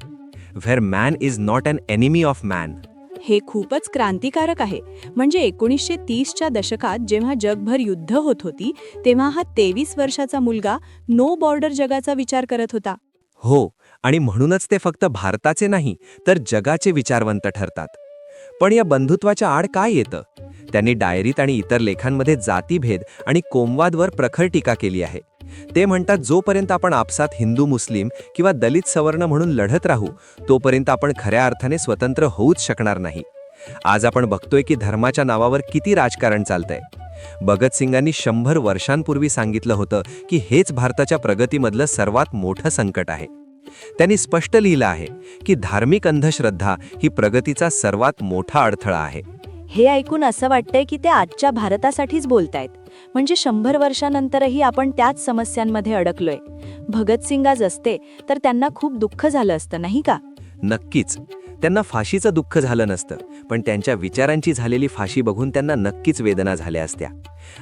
Where man is not an enemy of man. हे खूपच क्रांतिकारक आहे. म्हणजे 1930च्या दशकात जेव्हा जगभर युद्ध होत होती तेव्हा हा 23 वर्षाचा मुलगा नो बॉर्डर जगाचा विचार करत होता. हो, आणि म्हणूनच ते फक्त भारताचे नाही तर जगाचे विचारवंत ठरतात. पण या बंधुत्वाच्या आड काय येतं? त्यांनी डायरीत आणि इतर लेखांमध्ये जातीभेद आणि कोमवादवर प्रखर टीका केली आहे. ते म्हणतात, जोपर्यंत आपण आपसात हिंदू, मुस्लिम किंवा दलित सवर्ण म्हणून लढत राहू तोपर्यंत आपण खऱ्या अर्थाने स्वतंत्र होऊच शकणार नाही. आज आपण बघतोय की धर्माच्या नावावर किती राजकारण चालतंय. भगतसिंगांनी 100 वर्षांपूर्वी सांगितलं होतं की हेच भारताच्या प्रगतीमधलं सर्वात मोठं संकट आहे. त्यांनी स्पष्ट लिहिलं आहे की धार्मिक अंधश्रद्धा ही प्रगतीचा सर्वात मोठा अडथळा आहे. हे ऐकून असं वाटतंय की ते आजच्या भारतासाठीच बोलतायत. म्हणजे 100 वर्षानंतरही आपण त्याच समस्यांमध्ये अडकलोय. भगतसिंग आज असते तर त्यांना खूप दुःख झालं असतं, नाही का? नक्कीच. त्यांना फाशीचं दुःख झालं नसतं, पण त्यांच्या विचारांची झालेली फाशी बघून त्यांना नक्कीच वेदना झाल्या असत्या.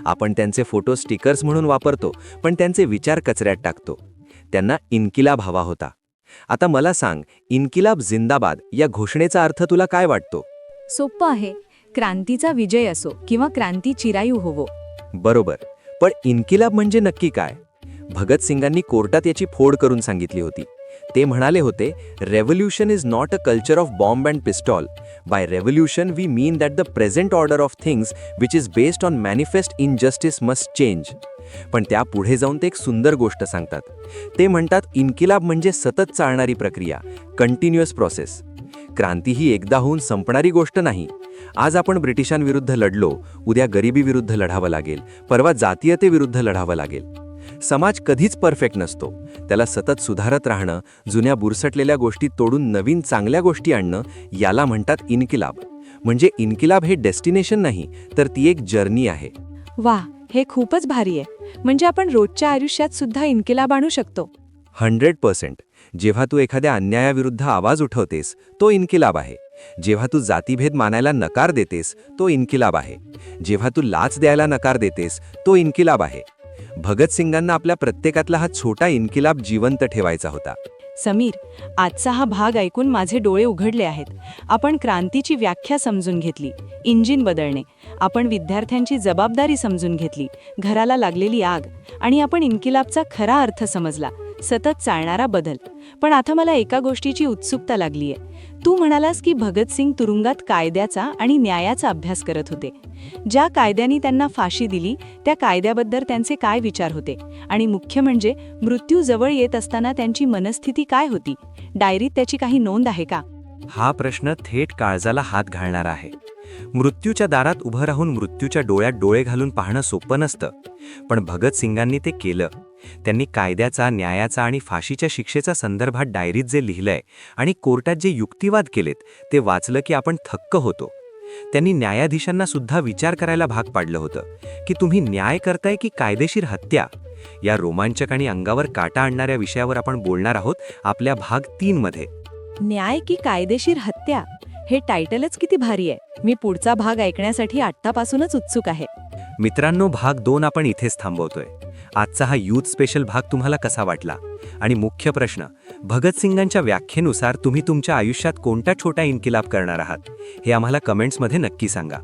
आपण त्यांचे फोटो स्टिकर्स म्हणून वापरतो, पण त्यांचे विचार कचऱ्यात टाकतो. त्यांना इन्किलाब हवा होता. आता मला सांग, इन्किलाब जिंदाबाद या घोषणेचा अर्थ तुला काय वाटतो? सोपं आहे. क्रांतीचा विजय असो किंवा क्रांती चिरायू होवो. बरोबर. पण इन्किलाब म्हणजे नक्की काय? भगतसिंगांनी कोर्टात याची फोड करून सांगितली होती. ते म्हणाले होते, revolution is not a culture of bomb and pistol. By revolution we mean that the present order of things which is based on manifest injustice must change. पण त्या पुढे जाऊन ते एक सुंदर गोष्ट सांगतात. ते म्हणतात, इन्किलाब म्हणजे सतत चालणारी प्रक्रिया, कंटिन्युअस प्रोसेस. क्रांती ही एकदा होऊन संपणारी गोष्ट नाही. आज आपण ब्रिटिशांविरुद्ध लढलो, उद्या गरिबीविरुद्ध लढावं लागेल, परवा जातीयतेविरुद्ध लढावं लागेल. समाज कधीच परफेक्ट नसतो. त्याला सतत सुधारत राहणं, जुन्या बुरसटलेल्या गोष्टी तोडून नवीन चांगल्या गोष्टी आणणं, याला म्हणतात इन्किलाब. म्हणजे इन्किलाब हे डेस्टिनेशन नाही, तर ती एक जर्नी आहे. वाह, हे खूपच भारी आहे. म्हणजे आपण रोजच्या आयुष्यात सुद्धा इन्किलाब आणू शकतो. 100%. जेव्हा तू एखाद्या अन्यायाविरुद्ध आवाज उठवतेस तो इन्किलाब आहे. जेव्हा तू जातीभेद मानायला नकार देतेस तो इन्किलाब आहे. जेव्हा तू लाच द्यायला नकार देतेस तो इन्किलाब आहे. भगतसिंगांना आपल्या प्रत्येकातला हा छोटा इन्किलाब जिवंत ठेवायचा होता. समीर, आजचा हा भाग ऐकून माझे डोळे उघडले आहेत. आपण क्रांतीची व्याख्या समजून घेतली, इंजिन बदलणे. आपण विद्यार्थ्यांची जबाबदारी समजून घेतली, घराला लागलेली आग. आणि आपण इन्किलाबचा खरा अर्थ समजला, सतत चालणारा बदल. पण आता मला एका गोष्टीची उत्सुकता लागलीय. तू म्हणालास की भगतसिंग तुरुंगात कायद्याचा आणि न्यायाचा अभ्यास करत होते. ज्या कायद्याने त्यांना फाशी दिली त्या कायद्याबद्दल त्यांचे काय विचार होते, आणि मुख्य म्हणजे मृत्यू जवळ येत असताना त्यांची मनस्थिती काय होती? डायरीत त्याची काही नोंद आहे का? हा प्रश्न थेट काळजाला हात घालणारा आहे. मृत्यूच्या दारात उभं राहून मृत्यूच्या डोळ्यात डोळे घालून पाहणं सोपं नसतं, पण भगतसिंगांनी ते केलं. त्यांनी कायद्याचा, न्यायाचा आणि फाशीच्या शिक्षेचा संदर्भात डायरीत जे लिहिलंय आणि कोर्टात जे युक्तिवाद केलेत ते वाचलं की आपण थक्क होतो. त्यांनी न्यायाधीशांना सुद्धा विचार करायला भाग पाडलं होतं की तुम्ही न्याय करताय की कायदेशीर हत्या. या रोमांचक आणि अंगावर काटा आणणाऱ्या विषयावर आपण बोलणार आहोत आपल्या भाग 3 मध्ये. न्याय की कायदेशीर हत्या, हे टायटलच किती भारी आहे. मी पुढचा भाग ऐकण्यासाठी आत्तापासूनच उत्सुक आहे. मित्रांनो, भाग 2 आपण इथेच थांबवतोय. आजचा हा यूथ स्पेशल भाग तुम्हाला कसा वाटला? आणि मुख्य प्रश्न, भगतसिंगांच्या व्याख्येनुसार तुम्ही तुमच्या आयुष्यात कोणता छोटा इन्किलाब करणार आहात हे आम्हाला कमेंट्समध्ये नक्की सांगा.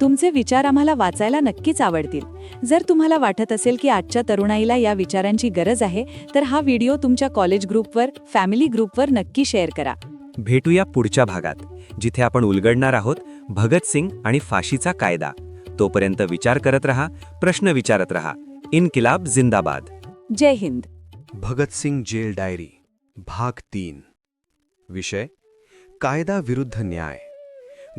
तुमचे विचार आम्हाला वाचायला नक्कीच आवडतील. जर तुम्हाला वाटत असेल की आजच्या तरुणाईला या विचारांची गरज आहे, तर हा व्हिडिओ तुमच्या कॉलेज ग्रुपवर, फॅमिली ग्रुपवर नक्की शेअर करा. भेटूया पुढच्या भागात, जिथे आपण उलगडणार आहोत भगतसिंग आणि फाशीचा कायदा. तोपर्यंत विचार करत रहा, प्रश्न विचारत रहा. इन्किलाब जिंदाबाद. जय हिंद. भगतसिंग जेल डायरी भाग 3. विषय: कायदा विरुद्ध न्याय.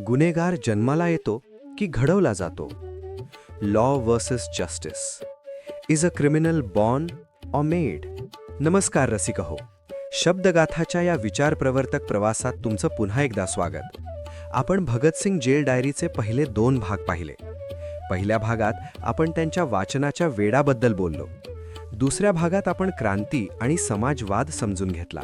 गुन्हेगार जन्माला येतो की घडवला जातो? Law versus justice. Is a criminal born or made? नमस्कार रसिक हो, शब्दगाथाच्या या विचारप्रवर्तक प्रवासात तुमचं पुन्हा एकदा स्वागत. आपण भगतसिंग जेल डायरीचे पहिले 2 भाग पाहिले. पहिल्या भागात आपण त्यांच्या वाचनाच्या वेडाबद्दल बोललो. दुसऱ्या भागात आपण क्रांती आणि समाजवाद समजून घेतला.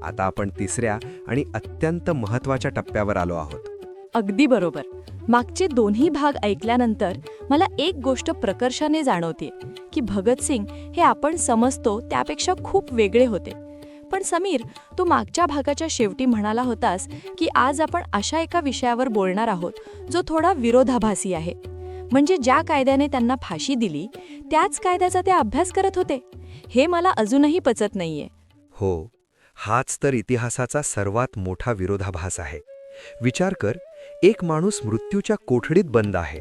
आता आपण तिसऱ्या आणि अत्यंत महत्त्वाच्या टप्प्यावर आलो आहोत. अगदी बरोबर. मागचे दोन्ही भाग ऐकल्यानंतर मला एक गोष्ट प्रकर्षाने जाणवते की भगतसिंग हे आपण समजतो त्यापेक्षा खूप वेगळे होते. पण समीर, तू मागच्या भागाच्या शेवटी म्हणाला होतास की आज आपण अशा एका विषयावर बोलणार आहोत जो थोडा विरोधाभासी आहे. म्हणजे ज्या कायद्याने त्यांना फाशी दिली त्याच कायद्याचा ते अभ्यास करत होते. हे मला अजूनही पचत नाहीये. हो, हाच तर इतिहासाचा सर्वात मोठा विरोधाभास आहे. विचार कर, एक माणूस मृत्यूच्या कोठडीत बंद आहे.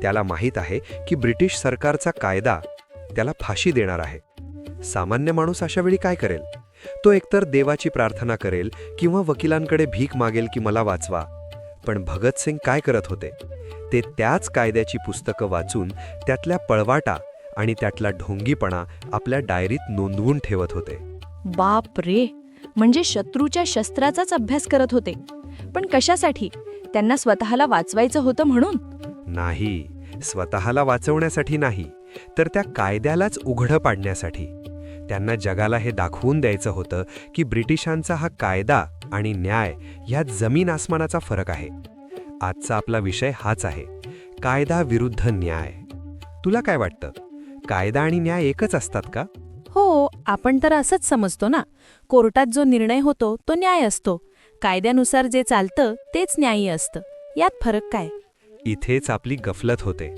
त्याला माहीत आहे की ब्रिटिश सरकारचा कायदा त्याला फाशी देणार आहे. सामान्य माणूस अशा वेळी काय करेल? तो एकतर देवाची प्रार्थना करेल किंवा वकिलांकडे भीक मागेल की मला वाचवा. पण भगतसिंग काय करत होते? ते त्याच कायद्याची पुस्तकं वाचून त्यातल्या पळवाटा आणि त्यातला ढोंगीपणा आपल्या डायरीत नोंदवून ठेवत होते. बाप रे, म्हणजे शत्रूच्या शस्त्राचाच अभ्यास करत होते. पण कशासाठी? त्यांना स्वतःला वाचवायचं होतं म्हणून? नाही, स्वतःला वाचवण्यासाठी नाही, तर त्या कायद्यालाच उघडं पाडण्यासाठी. त्यांना जगाला हे दाखवून द्यायचं होतं की ब्रिटिशांचा हा कायदा आणि न्याय यात जमीन आसमानाचा फरक आहे. आजचा आपला विषय हाच आहे, कायदा विरुद्ध न्याय. तुला काय वाटतं, कायदा आणि न्याय एकच असतात का? हो, आपण तर असंच समजतो ना. कोर्टात जो निर्णय होतो तो न्याय असतो. कायद्यानुसार जे चालतं तेच न्यायी असतं. यात फरक काय? इथेच आपली गफलत होते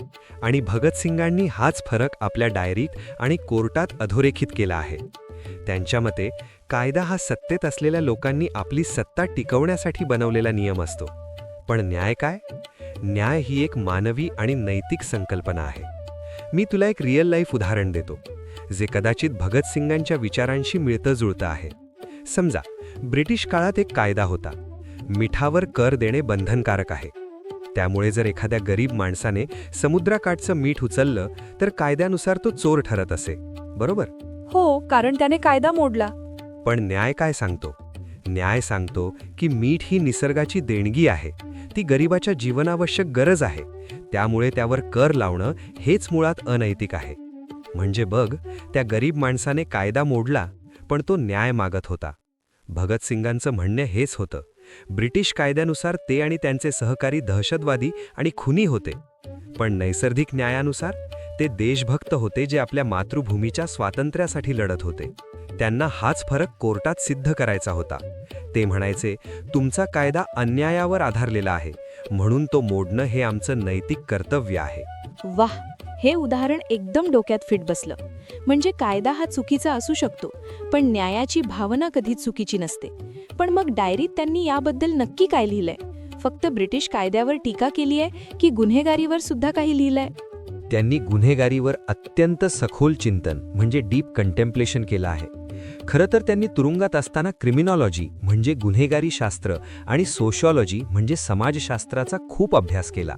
आणि भगतसिंगांनी हाच फरक आपल्या डायरीत आणि कोर्टात अधोरेखित केला आहे. त्यांच्या मते कायदा हा सत्तेत असलेल्या लोकांनी आपली सत्ता टिकवण्यासाठी बनवलेला नियम असतो. पण न्याय काय? न्याय ही एक मानवी आणि नैतिक संकल्पना आहे. मी तुला एक रिअल लाईफ उदाहरण देतो, जे कदाचित भगतसिंगांच्या विचारांशी मिळतं जुळतं आहे. समजा ब्रिटिश काळात एक कायदा होता, मिठावर कर देणे बंधनकारक आहे. त्यामुळे जर एखाद्या गरीब माणसाने समुद्राकाठचं मीठ उचललं तर कायद्यानुसार तो चोर ठरत असे, बरोबर? हो, कारण त्याने कायदा मोडला. पण न्याय काय सांगतो? न्याय सांगतो की मीठ ही निसर्गाची देणगी आहे, ती गरिबाच्या जीवनावश्यक गरज आहे. त्यामुळे त्यावर कर लावणं हेच मुळात अनैतिक आहे. म्हणजे बघ, त्या गरीब माणसाने कायदा मोडला, पण तो न्याय मागत होता. भगतसिंगांचं म्हणणं हेच होतं. ब्रिटिश कायद्यानुसार ते आणि त्यांचे सहकारी दहशतवादी आणि खुनी होते, पण नैसर्गिक न्यायानुसार ते देशभक्त होते जे आपल्या मातृभूमीच्या स्वातंत्र्यासाठी लढत होते. त्यांना हाच फरक कोर्टात सिद्ध करायचा होता. ते म्हणायचे, तुमचा कायदा अन्यायावर आधारलेला आहे, म्हणून तो मोडणं हे आमचं नैतिक कर्तव्य आहे. वाह, हे उदाहरण एकदम डोक्यात फिट बसलं. म्हणजे कायदा हा चुकीचा असू शकतो, पण न्यायाची भावना कधीच चुकीची नसते. पण मग डायरीत त्यांनी याबद्दल नक्की काय लिहिलंय? फक्त ब्रिटिश कायद्यावर टीका केली आहे की गुन्हेगारीवर सुद्धा काही लिहिलंय? त्यांनी गुन्हेगारीवर अत्यंत सखोल चिंतन म्हणजे डीप कंटेम्प्लेशन केलं आहे. खरं तर त्यांनी तुरुंगात असताना क्रिमिनॉलॉजी म्हणजे गुन्हेगारी शास्त्र आणि सोशिओलॉजी म्हणजे समाजशास्त्राचा खूप अभ्यास केला.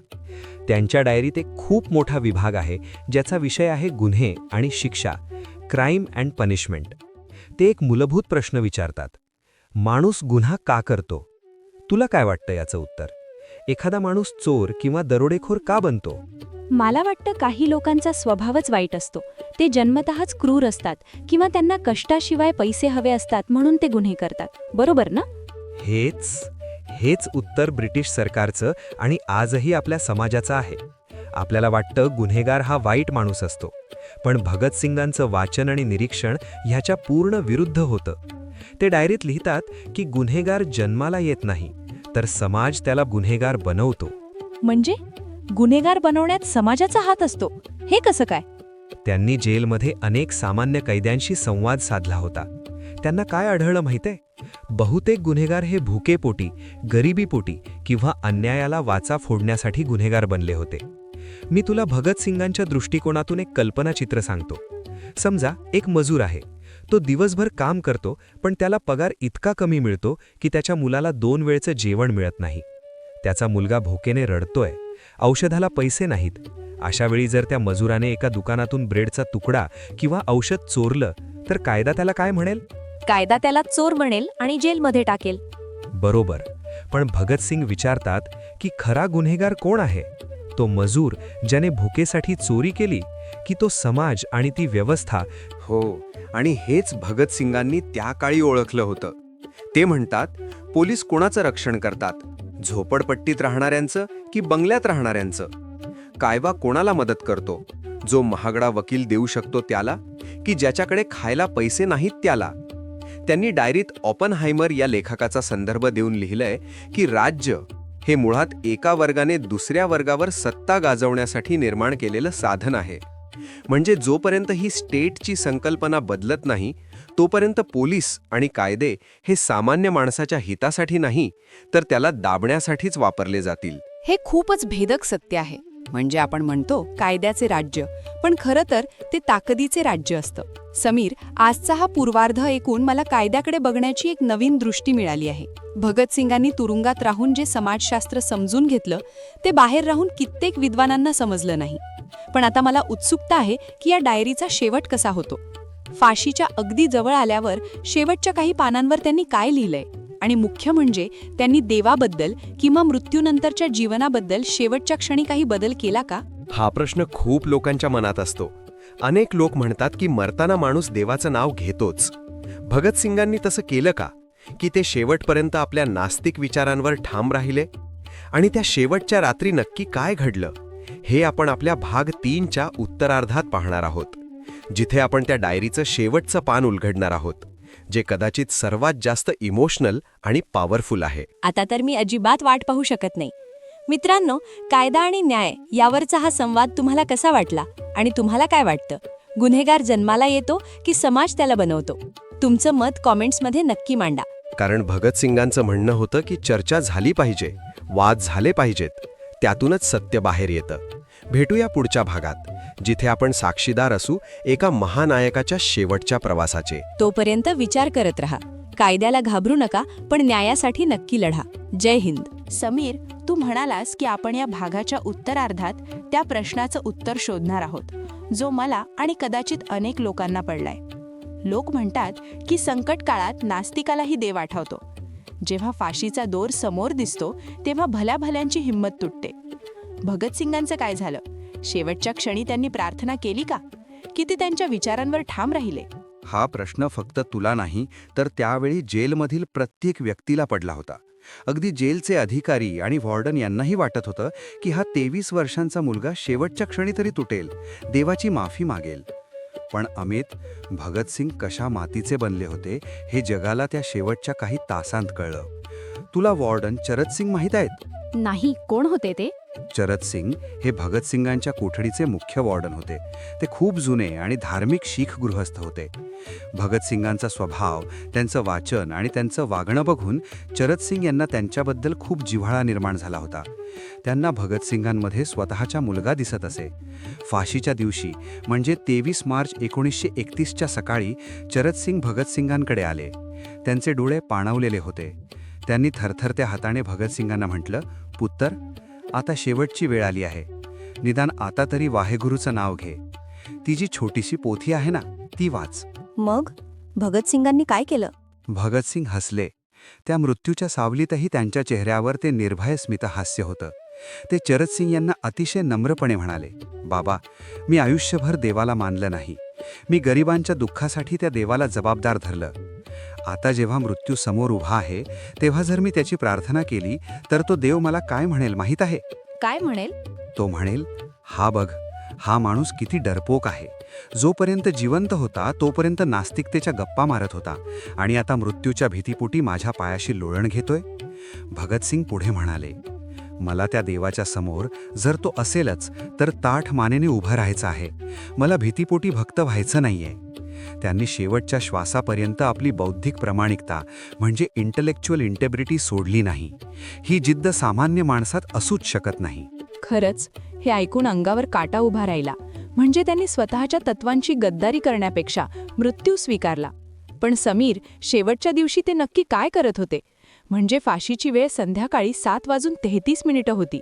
त्यांच्या डायरीत एक खूप मोठा विभाग आहे ज्याचा विषय आहे गुन्हे आणि शिक्षा, क्राईम अँड पनिशमेंट. ते एक मूलभूत प्रश्न विचारतात. माणूस गुन्हा का करतो? तुला काय वाटतं याचं उत्तर? एखादा माणूस चोर किंवा दरोडेखोर का बनतो? मला वाटतं काही लोकांचा स्वभावच वाईट असतो. ते जन्मतःच क्रूर असतात किंवा त्यांना कष्टाशिवाय पैसे हवे असतात म्हणून ते गुन्हे करतात. बरोबर ना? हेच उत्तर ब्रिटिश सरकारचं आणि आजही आपल्या समाजाचं आहे. आपल्याला वाटतं गुन्हेगार हा वाईट माणूस असतो, पण भगतसिंगांचं वाचन आणि निरीक्षण ह्याच्या पूर्ण विरुद्ध होतं. ते डायरीत लिहितात की गुन्हेगार जन्माला येत नाही, तर समाज त्याला गुन्हेगार बनवतो. म्हणजे गुन्हेगार बनवण्यात समाजाचा हात असतो, हे कसं काय? त्यांनी जेलमध्ये अनेक सामान्य कैद्यांशी संवाद साधला होता. त्यांना काय आढळलं माहितीये? बहुतेक गुन्हेगार हे भुकेपोटी, गरिबीपोटी किंवा अन्यायाला वाचा फोडण्यासाठी गुन्हेगार बनले होते. मी तुला भगतसिंगांच्या दृष्टिकोनातून एक कल्पनाचित्र सांगतो. समजा एक मजूर आहे. तो दिवसभर काम करतो, पण त्याला पगार इतका कमी मिळतो की त्याच्या मुलाला 2 वेळचं जेवण मिळत नाही. त्याचा मुलगा भुकेने रडतोय, औषधाला पैसे नाहीत. अशावेळी जर त्या मजुराने एका दुकानातून ब्रेडचा तुकडा किंवा औषध चोरलं, तर कायदा त्याला काय म्हणेल? कायदा त्याला चोर म्हणेल आणि जेलमध्ये टाकेल. बरोबर. पण भगतसिंग विचारतात की खरा गुन्हेगार कोण आहे? तो मजूर ज्याने भुकेसाठी चोरी केली, की तो समाज आणि ती व्यवस्था? हो, आणि हेच भगतसिंगांनी त्या काळी ओळखलं होतं. ते म्हणतात, पोलीस कोणाचं रक्षण करतात? झोपडपट्टीत राहणाऱ्यांचं की बंगल्यात राहणाऱ्यांचं? कायदा कोणाला मदत करतो? जो महागडा वकील देऊ शकतो त्याला, की ज्याच्याकडे खायला पैसे नाहीत त्याला? त्यांनी डायरीत ऑपनहायमर या लेखकाचा संदर्भ देऊन लिहिलंय की राज्य हे मुळात एका वर्गाने दुसऱ्या वर्गावर सत्ता गाजवण्यासाठी निर्माण केलेलं साधन आहे. म्हणजे जोपर्यंत ही स्टेटची संकल्पना बदलत नाही, तोपर्यंत पोलीस आणि कायदे हे सामान्य माणसाच्या हितासाठी नाही, तर त्याला दाबण्यासाठीच वापरले जातील. हे खूपच भेदक सत्य आहे. म्हणजे आपण म्हणतो कायद्याचे राज्य, पण खरं तर ते ताकदीचे राज्य असतं. समीर, आजचा हा पूर्वार्ध ऐकून मला कायद्याकडे बघण्याची एक नवीन दृष्टी मिळाली आहे. भगतसिंगांनी तुरुंगात राहून जे समाजशास्त्र समजून घेतलं, ते बाहेर राहून कित्येक विद्वानांना समजलं नाही. पण आता मला उत्सुकता आहे की या डायरीचा शेवट कसा होतो. फाशीच्या अगदी जवळ आल्यावर शेवटच्या काही पानांवर त्यांनी काय लिहिलंय, आणि मुख्य म्हणजे त्यांनी देवाबद्दल किंवा मृत्यूनंतरच्या जीवनाबद्दल शेवटच्या क्षणी काही बदल केला का? हा प्रश्न खूप लोकांच्या मनात असतो. अनेक लोक म्हणतात की मरताना माणूस देवाचं नाव घेतोच. भगतसिंगांनी तसं केलं का? की ते शेवटपर्यंत आपल्या नास्तिक विचारांवर ठाम राहिले? आणि त्या शेवटच्या रात्री नक्की काय घडलं, हे आपण आपल्या भाग 3च्या उत्तरार्धात पाहणार आहोत, जिथे आपण त्या डायरीचं शेवटचं पान उलगडणार आहोत, जे कदाचित सर्वात जास्त इमोशनल आणि पॉवरफुल आहे. आता तर मी अजिबात वाट पाहू शकत नाही. मित्रांनो, कायदा आणि न्याय यावरचा हा संवाद तुम्हाला कसा वाटला आणि तुम्हाला काय वाटतं? गुन्हेगार जन्माला येतो की समाज त्याला बनवतो? तुमचं मत कॉमेंट्समध्ये नक्की मांडा. कारण भगतसिंगांचं म्हणणं होतं की चर्चा झाली पाहिजे, वाद झाले पाहिजेत, त्यातूनच सत्य बाहेर येतं. भेटूया पुढच्या भागात, जिथे आपण साक्षीदार असू एका महानायकाच्या शेवटच्या प्रवासाचे. तोपर्यंत विचार करत राहा. कायद्याला घाबरू नका, पण न्यायासाठी नक्की लढा. जय हिंद. समीर, तू म्हणालास की आपण या भागाच्या उत्तरार्धात त्या प्रश्नाचं उत्तर शोधणार आहोत, जो मला आणि कदाचित अनेक लोकांना पडलाय. लोक म्हणतात की संकट काळात नास्तिकालाही देव आठवतो. जेव्हा फाशीचा दोर समोर दिसतो, तेव्हा भल्या भल्यांची हिंमत तुटते. भगतसिंगांचं काय झालं? शेवटच्या क्षणी त्यांनी प्रार्थना केली का? की ते त्यांच्या विचारांवर ठाम राहिले? हा प्रश्न फक्त तुला नाही, तर त्यावेळी जेलमधील प्रत्येक व्यक्तीला पडला होता. अगदी जेलचे अधिकारी आणि वॉर्डन यांनाही वाटत होतं की हा 23 वर्षांचा मुलगा शेवटच्या क्षणी तरी तुटेल, देवाची माफी मागेल. पण अमित, भगतसिंग कशा मातीचे बनले होते हे जगाला त्या शेवटच्या काही तासांत कळलं. तुला वॉर्डन चरतसिंग माहीत आहेत? नाही, कोण होते ते? चरत सिंग हे भगतसिंगांच्या कोठडीचे मुख्य वॉर्डन होते. ते खूप जुने आणि धार्मिक शीख गृहस्थ होते. भगतसिंगांचा स्वभाव, त्यांचं वाचन आणि त्यांचं वागणं बघून चरत सिंग यांना त्यांच्याबद्दल खूप जिव्हाळा निर्माण झाला होता. त्यांना भगतसिंगांमध्ये स्वतःचा मुलगा दिसत असे. फाशीच्या दिवशी म्हणजे 23 मार्च 1931च्या सकाळी चरत सिंग भगतसिंगांकडे आले. त्यांचे डोळे पाणावलेले होते. त्यांनी थरथरत्या हाताने भगतसिंगांना म्हटलं, पुत्र, आता शेवटची वेळ आली आहे. निदान आता तरी वाहेगुरूचं नाव घे. ती जी छोटीशी पोथी आहे ना, ती वाच. मग भगतसिंगांनी काय केलं? भगतसिंग हसले. त्या मृत्यूच्या सावलीतही त्यांच्या चेहऱ्यावर ते निर्भय स्मितहास्य होतं. ते चरत सिंग यांना अतिशय नम्रपणे म्हणाले, बाबा, मी आयुष्यभर देवाला मानलं नाही. मी गरिबांच्या दुःखासाठी त्या देवाला जबाबदार धरलं. आता जेव्हा मृत्यू समोर उभा आहे, तेव्हा जर मी त्याची प्रार्थना केली तर तो देव मला काय म्हणेल माहीत आहे? काय म्हणेल? तो म्हणेल, हा बघ, हा माणूस किती डरपोक आहे. जोपर्यंत जिवंत होता तोपर्यंत नास्तिकतेच्या गप्पा मारत होता आणि आता मृत्यूच्या भीतीपोटी माझ्या पायाशी लोळण घेतोय. भगतसिंग पुढे म्हणाले, मला त्या देवाच्या समोर जर तो असेलच तर ताठ मानेने उभं राहायचं आहे. मला भीतीपोटी भक्त व्हायचं नाहीये. त्यांनी शेवटच्या श्वासापर्यंत आपली बौद्धिक प्रामाणिकता म्हणजे इंटलेक्च्युअल इंटेग्रिटी सोडली नाही. ही जिद्द सामान्य माणसात असूच शकत नाही. खरंच हे ऐकून अंगावर काटा उभा राहिला. म्हणजे त्यांनी स्वतःच्या तत्वांची गद्दारी करण्यापेक्षा मृत्यू स्वीकारला. पण समीर, शेवटच्या दिवशी ते नक्की काय करत होते? म्हणजे फाशीची वेळ संध्याकाळी 7:33 होती.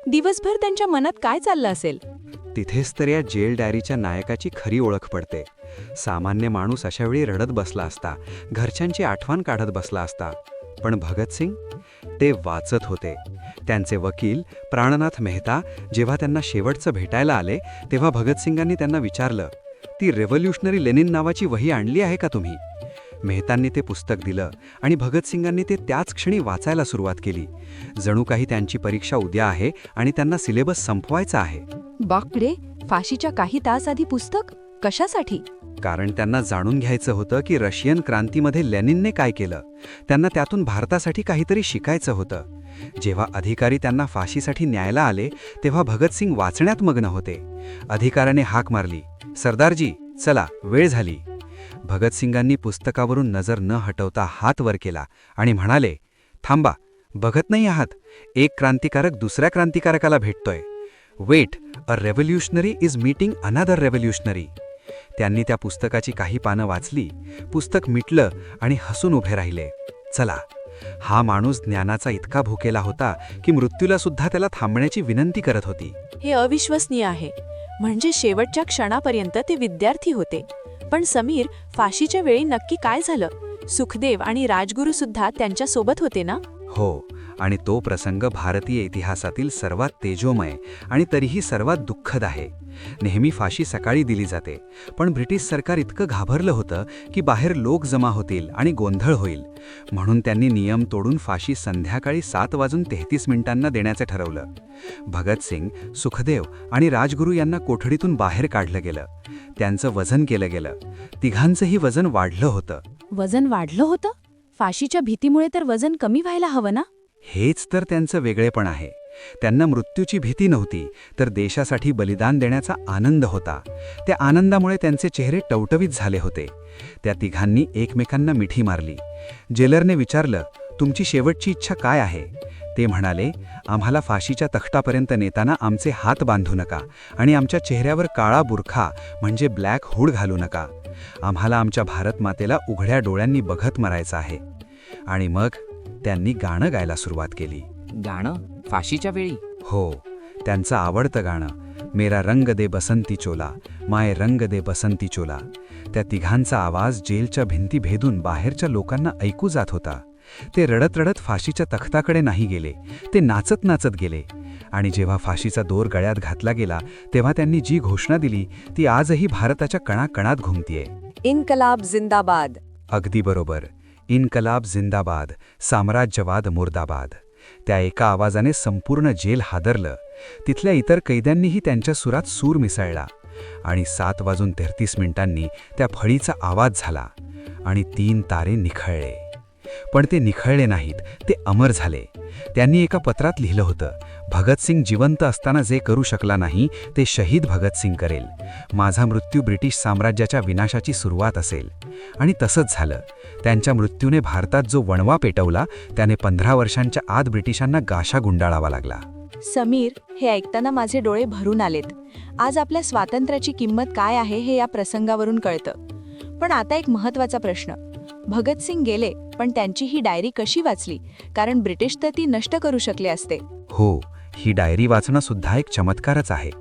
दिवसभर त्यांच्या मनात काय चाललं असेल? तिथेच तर या जेल डायरीच्या नायकाची खरी ओळख पडते. सामान्य माणूस अशा वेळी रडत बसला असता, घरच्यांची आठवण काढत बसला असता. पण भगतसिंग, ते वाचत होते. त्यांचे वकील प्राणनाथ मेहता जेव्हा त्यांना शेवटचं भेटायला आले तेव्हा भगतसिंगांनी त्यांना विचारलं, ती रेव्होल्युशनरी लेनिन नावाची वही आणली आहे का तुम्ही? मेहतांनी ते पुस्तक दिलं आणि भगतसिंगांनी ते त्याच क्षणी वाचायला सुरुवात केली. जणू काही त्यांची परीक्षा उद्या आहे आणि त्यांना सिलेबस संपवायचा आहे. बापरे, फाशीच्या काही तास आधी पुस्तक? कशासाठी? कारण त्यांना जाणून घ्यायचं होतं की रशियन क्रांतीमध्ये लेनिनने काय केलं. त्यांना त्यातून भारतासाठी काहीतरी शिकायचं होतं. जेव्हा अधिकारी त्यांना फाशीसाठी न्यायला आले तेव्हा भगतसिंग वाचण्यात मग्न होते. अधिकाऱ्याने हाक मारली, सरदारजी, चला, वेळ झाली. भगतसिंगांनी पुस्तकावरून नजर न हटवता हात वर केला आणि म्हणाले, थांबा, बघत नाही आहात? एक क्रांतिकारक दुसऱ्या क्रांतिकारकाला भेटतोय. Wait, a revolutionary is meeting another revolutionary. त्यांनी त्या पुस्तकाची काही पानं वाचली, पुस्तक मिटलं आणि हसून उभे राहिले. चला, हा माणूस ज्ञानाचा इतका भुकेला होता की मृत्यूला सुद्धा त्याला थांबण्याची विनंती करत होती. हे अविश्वसनीय आहे. म्हणजे शेवटच्या क्षणापर्यंत ते विद्यार्थी होते. पण समीर, फाशीच्या वेळी नक्की काय झालं? सुखदेव आणि राजगुरू सुद्धा त्यांच्या सोबत होते ना? हो, आणि तो प्रसंग भारतीय इतिहासातील सर्वात तेजोमय आणि तरीही सर्वात दुःखद आहे. नेहमी फाशी सकाळी दिली जाते, पण ब्रिटिश सरकार इतकं घाबरलं होतं की बाहेर लोक जमा होतील आणि गोंधळ होईल. म्हणून त्यांनी नियम तोडून फाशी संध्याकाळी 7:33 देण्याचं ठरवलं. भगतसिंग, सुखदेव आणि राजगुरू यांना कोठडीतून बाहेर काढलं गेलं. त्यांचं वजन केलं गेलं. तिघांचंही वजन वाढलं होतं. वजन वाढलं होतं? फाशीच्या भीतीमुळे तर वजन कमी व्हायला हवं ना? हेच तर त्यांचं वेगळेपण आहे. त्यांना मृत्यूची भीती नव्हती, तर देशासाठी बलिदान देण्याचा आनंद होता. त्या आनंदामुळे त्यांचे चेहरे टवटवीत झाले होते. त्या तिघांनी एकमेकांना मिठी मारली. जेलरने विचारलं, तुमची शेवटची इच्छा काय आहे? ते म्हणाले, आम्हाला फाशीच्या तख्तापर्यंत नेताना आमचे हात बांधू नका आणि आमच्या चेहऱ्यावर काळा बुरखा म्हणजे ब्लॅक हुड घालू नका. आम्हाला आमच्या भारत मातेला उघड्या डोळ्यांनी बघत मरायचं आहे. आणि मग त्यांनी गाणं गायला सुरुवात केली. गाणं? फाशीच्या वेळी? हो, त्यांचं आवडतं गाणं, मेरा रंग दे बसंती चोला, माय रंग दे बसंती चोला. त्या तिघांचा आवाज जेलच्या भिंती भेदून बाहेरच्या लोकांना ऐकू जात होता. ते रडत रडत फाशीच्या तख्ताकडे नाही गेले, ते नाचत नाचत गेले. आणि जेव्हा फाशीचा दोर गळ्यात घातला गेला तेव्हा त्यांनी जी घोषणा दिली ती आजही भारताच्या कणाकणात घुमतीये. इन्कलाब जिंदाबाद. अगदी बरोबर. इन्कलाब जिंदाबाद, साम्राज्यवाद मुर्दाबाद. त्या एका आवाजाने संपूर्ण जेल हादरलं. तिथल्या इतर कैद्यांनीही त्यांच्या सुरात सूर मिसळला. आणि 7:33 त्या फळीचा आवाज झाला आणि 3 तारे निखळले. पण ते निखळले नाहीत, ते अमर झाले. त्यांनी एका पत्रात लिहिलं होतं, भगतसिंग जिवंत असताना जे करू शकला नाही ते शहीद भगतसिंग करेल. माझा मृत्यू ब्रिटिश साम्राज्याच्या विनाशाची सुरुवात असेल. आणि तसंच झालं. त्यांच्या मृत्यूने भारतात जो वणवा पेटवला त्याने 15 वर्षांच्या आत ब्रिटिशांना गाशा गुंडाळावा लागला. समीर, हे ऐकताना माझे डोळे भरून आलेत. आज आपल्या स्वातंत्र्याची किंमत काय आहे हे या प्रसंगावरून कळतं. पण आता एक महत्त्वाचा प्रश्न. भगतसिंग गेले, पण त्यांची ही डायरी कशी वाचली? कारण ब्रिटिश तर ती नष्ट करू शकले असते. हो, ही डायरी वाचणं सुद्धा एक चमत्कारच आहे.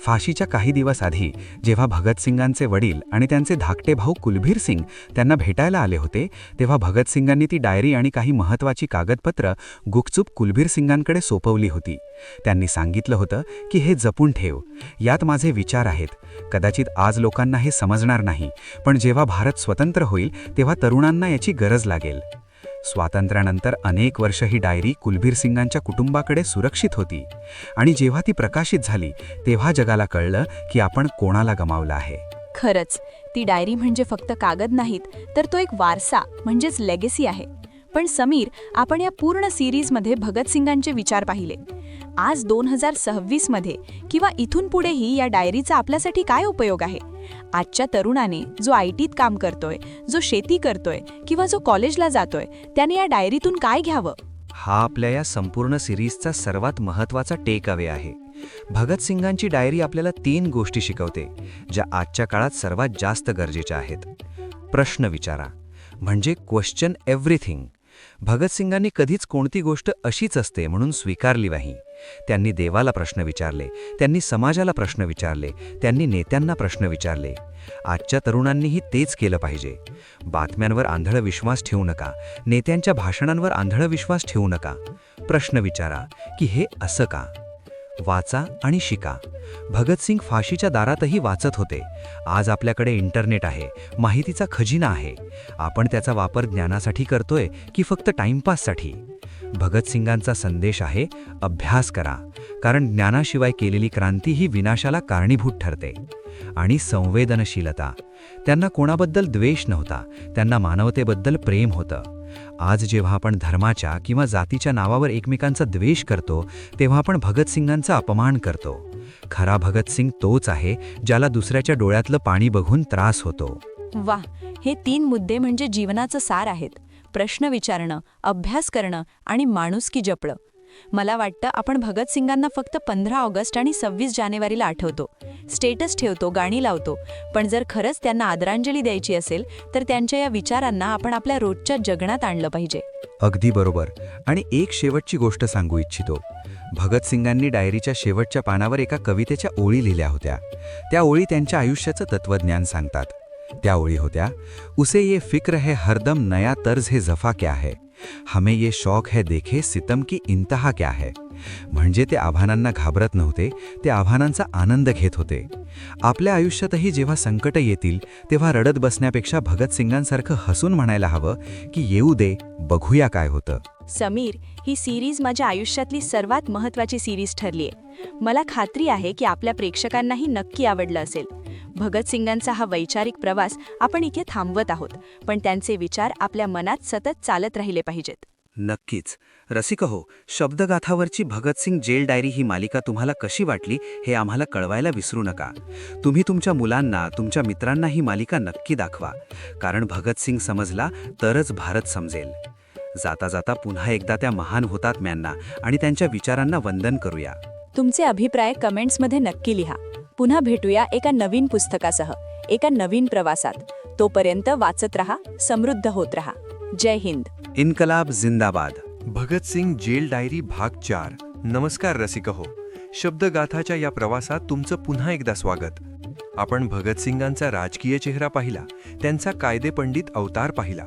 फाशीच्या काही दिवस आधी जेव्हा भगतसिंगांचे वडील आणि त्यांचे धाकटे भाऊ कुलभीर सिंग त्यांना भेटायला आले होते, तेव्हा भगतसिंगांनी ती डायरी आणि काही महत्त्वाची कागदपत्र गुपचूप कुलभीर सिंगांकडे सोपवली होती. त्यांनी सांगितलं होतं की हे जपून ठेव, यात माझे विचार आहेत. कदाचित आज लोकांना हे समजणार नाही, पण जेव्हा भारत स्वतंत्र होईल तेव्हा तरुणांना याची गरज लागेल. स्वातंत्र्यानंतर अनेक वर्ष ही डायरी कुलभीर सिंगांच्या कुटुंबाकडे सुरक्षित होती. आणि जेव्हा ती प्रकाशित झाली तेव्हा जगाला कळलं की आपण कोणाला गमावलं आहे. खरंच, ती डायरी म्हणजे फक्त कागद नाहीत, तर तो एक वारसा म्हणजेच लेगेसी आहे. पण समीर, आपण या पूर्ण सिरीजमध्ये भगतसिंगांचे विचार पाहिले. आज 2026 मध्ये किंवा इथून पुढेही या डायरीचा आपल्यासाठी काय उपयोग आहे? आजच्या तरुणाने जो आयटीत काम करतोय, जो शेती करतोय किंवा जो कॉलेजला जातोय, त्याने या डायरीतून काय घ्यावं? हा आपल्या या संपूर्ण सिरीजचा सर्वात महत्त्वाचा टेक अवे आहे. भगतसिंगांची डायरी आपल्याला 3 गोष्टी शिकवते, ज्या आजच्या काळात सर्वात जास्त गरजेच्या आहेत. प्रश्न विचारा, म्हणजे क्वेश्चन एव्हरीथिंग. भगतसिंगांनी कधीच कोणती गोष्ट अशीच असते म्हणून स्वीकारली नाही. त्यांनी देवाला प्रश्न विचारले, त्यांनी समाजाला प्रश्न विचारले, त्यांनी नेत्यांना प्रश्न विचारले. आजच्या तरुणांनीही तेच केलं पाहिजे. बातम्यांवर आंधळ विश्वास ठेवू नका, नेत्यांच्या भाषणांवर आंधळ विश्वास ठेवू नका. प्रश्न विचारा की हे असं का? वाचा आणि शिका. भगतसिंग फाशीच्या दारातही वाचत होते. आज आपल्याकडे इंटरनेट आहे, माहितीचा खजिना आहे. आपण त्याचा वापर ज्ञानासाठी करतोय की फक्त टाइमपाससाठी? भगतसिंगांचा संदेश आहे, अभ्यास करा, कारण ज्ञानाशिवाय केलेली क्रांती ही विनाशाला कारणीभूत ठरते. आणि संवेदनशीलता. त्यांना कोणाबद्दल द्वेष नव्हता, त्यांना मानवतेबद्दल प्रेम होतं. आज जेव्हा आपण धर्माच्या किंवा जातीच्या नावावर एकमेकांचा द्वेष करतो, तेव्हा आपण भगतसिंगांचा अपमान करतो. खरा भगतसिंग तोच आहे ज्याला दुसऱ्याच्या डोळ्यातलं पाणी बघून त्रास होतो. वा, हे 3 मुद्दे म्हणजे जीवनाचं सार आहेत. प्रश्न विचारणं, अभ्यास करणं आणि माणुसकी जपणं. मला वाटतं आपण भगतसिंगांना फक्त 15 ऑगस्ट आणि 26 जानेवारीला आठवतो, स्टेटस ठेवतो, गाणी लावतो. पण जर खरंच त्यांना आदरांजली द्यायची असेल तर त्यांच्या या विचारांना आपण आपल्या रोजच्या जगण्यात आणलं पाहिजे. अगदी बरोबर. आणि एक शेवटची गोष्ट सांगू इच्छितो. भगतसिंगांनी डायरीच्या शेवटच्या पानावर एका कवितेच्या ओळी लिहिल्या होत्या. त्या ओळी त्यांच्या आयुष्याचं तत्वज्ञान सांगतात. त्या ओळी होत्या, उसे ये फिक्र है हरदम नया तर्ज है जफा क्या है, हमें ये शौक है देखे सितम की इंतहा क्या है. म्हणजे ते आव्हानांना घाबरत नव्हते, ते आव्हानांचा आनंद घेत होते. आपल्या आयुष्यातही जेव्हा संकट येतील तेव्हा रडत बसण्यापेक्षा भगतसिंगांसारखं हसून म्हणायला हवं की येऊ दे, बघूया काय होतं. समीर, ही सिरीज माझ्या आयुष्यातली सर्वात महत्त्वाची सिरीज ठरली आहे. मला खात्री आहे की आपल्या प्रेक्षकांनाही नक्की आवडलं असेल. भगतसिंगांचा हा वैचारिक प्रवास आपण इथे थांबवत आहोत, पण त्यांचे विचार आपल्या मनात सतत चालत राहिले पाहिजेत. नक्कीच. रसिकहो, शब्दगाथावरची भगतसिंग जेल डायरी ही मालिका तुम्हाला कशी वाटली हे आम्हाला कळवायला विसरू नका. तुम्ही तुमच्या मुलांना, तुमच्या मित्रांना ही मालिका नक्की दाखवा, कारण भगतसिंग समजला तरच भारत समजेल. जाता जाता पुन्हा एकदा त्या महान हुतात्म्यांना आणि त्यांच्या विचारांना वंदन करूया. तुमचे अभिप्राय कमेंट्समध्ये नक्की लिहा. पुन्हा भेटूया एका नवीन पुस्तकासह, एका नवीन प्रवासात. तोपर्यंत वाचत रहा, समृद्ध होत रहा. जय हिंद. इन्कलाब जिंदाबाद. भगतसिंग जेल डायरी भाग 4. नमस्कार रसिकहो, शब्दगाथाच्या या प्रवासात तुमचं पुन्हा एकदा स्वागत. आपण भगतसिंगांचा राजकीय चेहरा पाहिला, त्यांचा कायदेपंडित अवतार पाहिला.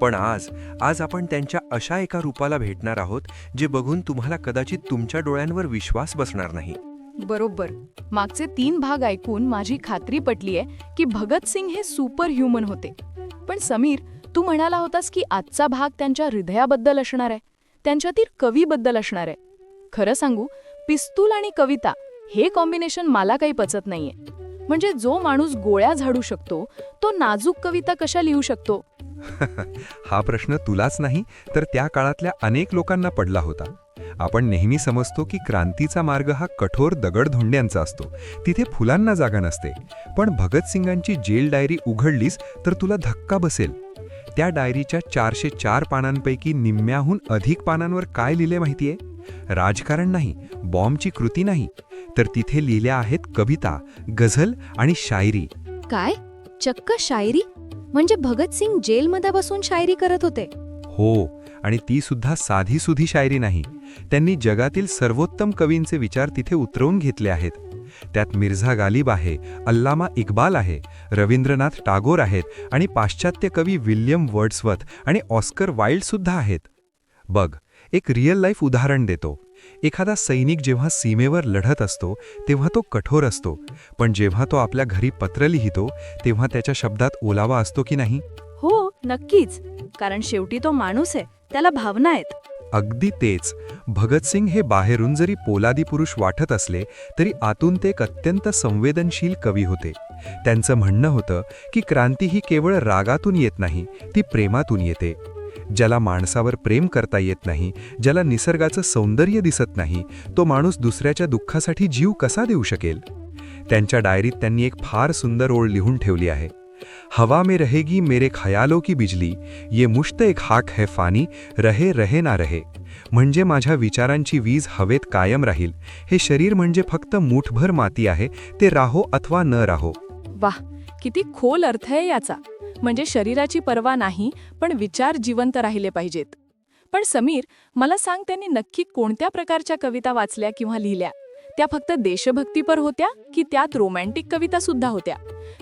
पण आज आपण त्यांच्या अशा एका रूपाला भेटणार आहोत जे बघून तुम्हाला कदाचित तुमच्या डोळ्यांवर विश्वास बसणार नाही. बरोबर. मागचे 3 भाग ऐकून माझी खात्री पटली आहे की भगतसिंग हे सुपर ह्युमन होते. पण समीर, तू म्हणाला होतास की आजचा भाग त्यांच्या हृदयाबद्दल असणार आहे, त्यांच्यातील कवीबद्दल असणार आहे. खरं सांगू, पिस्तूल आणि कविता हे कॉम्बिनेशन मला काही पचत नाहीये. म्हणजे जो माणूस गोळ्या झाडू शकतो तो नाजूक कविता कशा लिहू शकतो? हा प्रश्न तुलाच नाही तर त्या काळातल्या अनेक लोकांना पडला होता. आपण नेहमी समजतो की क्रांतीचा मार्ग हा कठोर दगडधोंड्यांचा असतो, तिथे फुलांना जागा नसते. पण भगतसिंगांची जेल डायरी उघडलीस तर तुला धक्का बसेल. त्या डायरीच्या 404 पानांपैकी निम्म्याहून अधिक पानांवर काय लिहिले माहितीये? राजकारण नाही, बॉम्बची कृती नाही, तर तिथे लिहिल्या आहेत कविता, गझल आणि शायरी. काय? चक्क शायरी? म्हणजे भगतसिंग जेलमध्ये बसून शायरी करत होते? हो, आणि ती सुद्धा साधीसुधी शायरी नाही. त्यांनी जगातील सर्वोत्तम कवींचे विचार तिथे उतरवून घेतले आहेत. त्यात मिर्झा गालिब आहे, अल्लामा इक्बाल आहे, रवींद्रनाथ टागोर आहेत आणि पाश्चात्य कवी विल्यम वर्ड्सवर्थ आणि ऑस्कर वाइल्ड सुद्धा आहेत. बघ, एक रिअल लाईफ उदाहरण देतो. एखादा सैनिक जेव्हा सीमेवर लढत असतो तेव्हा तो कठोर असतो, पण जेव्हा तो आपल्या घरी पत्र लिहितो तेव्हा त्याच्या शब्दात ओलावा असतो की नाही? हो, नक्कीच. कारण शेवटी तो माणूस आहे, त्याला भावना आहेत. अगदी तेच. भगतसिंग हे बाहेरून जरी पोलादी पुरुष वाटत असले तरी आतून ते एक अत्यंत संवेदनशील कवी होते. त्यांचं म्हणणं होतं की क्रांती ही केवळ रागातून येत नाही, ती प्रेमातून येते. ज्याला माणसावर प्रेम करता येत नाही, ज्याला निसर्गाचं सौंदर्य दिसत नाही, तो माणूस दुसऱ्याच्या दुःखासाठी जीव कसा देऊ शकेल? त्यांच्या डायरीत त्यांनी एक फार सुंदर ओळ लिहून ठेवली आहे. हवा में रहेगी मेरे ख्यालों की बिजली, ये मुश्त एक हाक है फानी, रहे रहे ना रहे. म्हणजे माझ्या विचारांची वीज हवेत कायम राहील. हे शरीर म्हणजे फक्त मूठभर माती आहे, ते राहो अथवा न राहो. वाह, किती खोल अर्थ आहे याचा. म्हणजे शरीराची पर्वा नाही, पण विचार जिवंत राहिले पाहिजेत. पण समीर, मला सांग, त्यांनी नक्की कोणत्या प्रकारच्या कविता वाचल्या किंवा लिहिल्या? त्या फक्त देशभक्तीपर होत्या की त्यात रोमॅन्टिक कविता सुद्धा होत्या?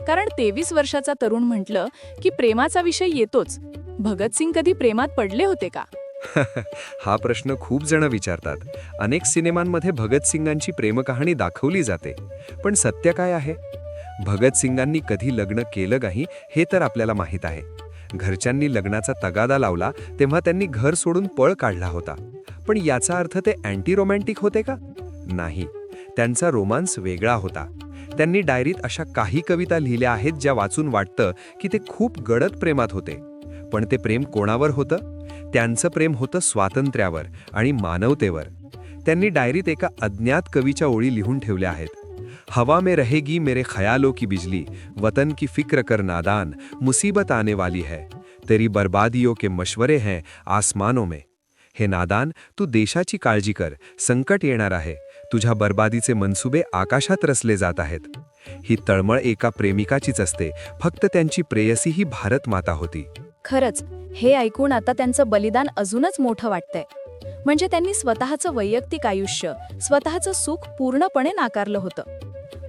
कारण 23 वर्षाचा तरुण म्हटलं की प्रेमाचा विषय येतोच. भगतसिंग कधी प्रेमात पडले होते का? हा प्रश्न खूप जण विचारतात. अनेक सिनेमांमध्ये भगतसिंगांची प्रेमकहाणी दाखवली जाते, पण सत्य काय आहे? भगतसिंगांनी कधी लग्न केलं नाही हे तर आपल्याला माहीत आहे. घरच्यांनी लग्नाचा तगादा लावला तेव्हा त्यांनी घर सोडून पळ काढला होता. पण याचा अर्थ ते अँटी रोमॅन्टिक होते का? नाही, त्यांचा रोमांस वेगळा होता. त्यांनी डायरीत अशा काही कविता लिहिल्या आहेत ज्या वाचून वाटतं की ते खूप गडद प्रेमात होते. पण ते प्रेम कोणावर होतं? त्यांचं प्रेम होतं स्वातंत्र्यावर आणि मानवतेवर. त्यांनी डायरीत एका अज्ञात कवीच्या ओळी लिहून ठेवल्या आहेत. हवा में रहेगी मेरे ख्यालों की बिजली, वतन की फिक्र कर नादान, मुसीबत आने वाली है, तेरी बर्बादियों के मशवरे हैं आसमानों में. हे नादान, तू देशाची काळजी कर, संकट येणार आहे, तुझ्या बर्बादीचे मनसुबे आकाशात रचले जात आहेत. ही तळमळ एका प्रेमिकाचीच असते, फक्त त्यांची प्रेयसी ही भारत माता होती. खरंच, हे ऐकून आता त्यांचं बलिदान अजूनच मोठं वाटतंय. म्हणजे त्यांनी स्वतःचं वैयक्तिक आयुष्य, स्वतःचं सुख पूर्णपणे नाकारलं होतं.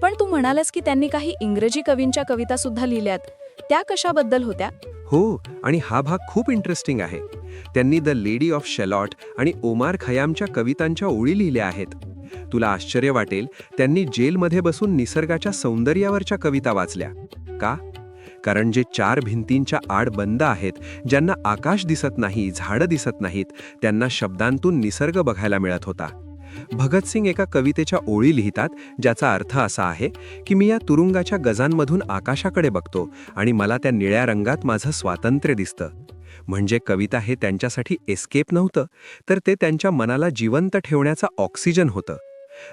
पण तू म्हणालास की त्यांनी काही इंग्रजी कवींच्या कविता सुद्धा लिहिल्यात. त्या कशाबद्दल होत्या? हो, आणि हा भाग खूप इंटरेस्टिंग आहे. त्यांनी द लेडी ऑफ शेलॉट आणि ओमार खयामच्या कवितांच्या ओळी लिहिल्या आहेत. तुला आश्चर्य वाटेल, त्यांनी जेलमध्ये बसून निसर्गाच्या सौंदर्यावरच्या कविता वाचल्या. का? कारण जे 4 भिंतींच्या आड बंद आहेत, ज्यांना आकाश दिसत नाही, झाडं दिसत नाहीत, त्यांना शब्दांतून निसर्ग बघायला मिळत होता. भगतसिंग एका कवितेच्या ओळी लिहितात ज्याचा अर्थ असा आहे की मी या तुरुंगाच्या गजांमधून आकाशाकडे बघतो आणि मला त्या निळ्या रंगात माझं स्वातंत्र्य दिसतं. म्हणजे कविता हे त्यांच्यासाठी एस्केप नव्हतं, तर ते त्यांच्या मनाला जिवंत ठेवण्याचा ऑक्सिजन होतं.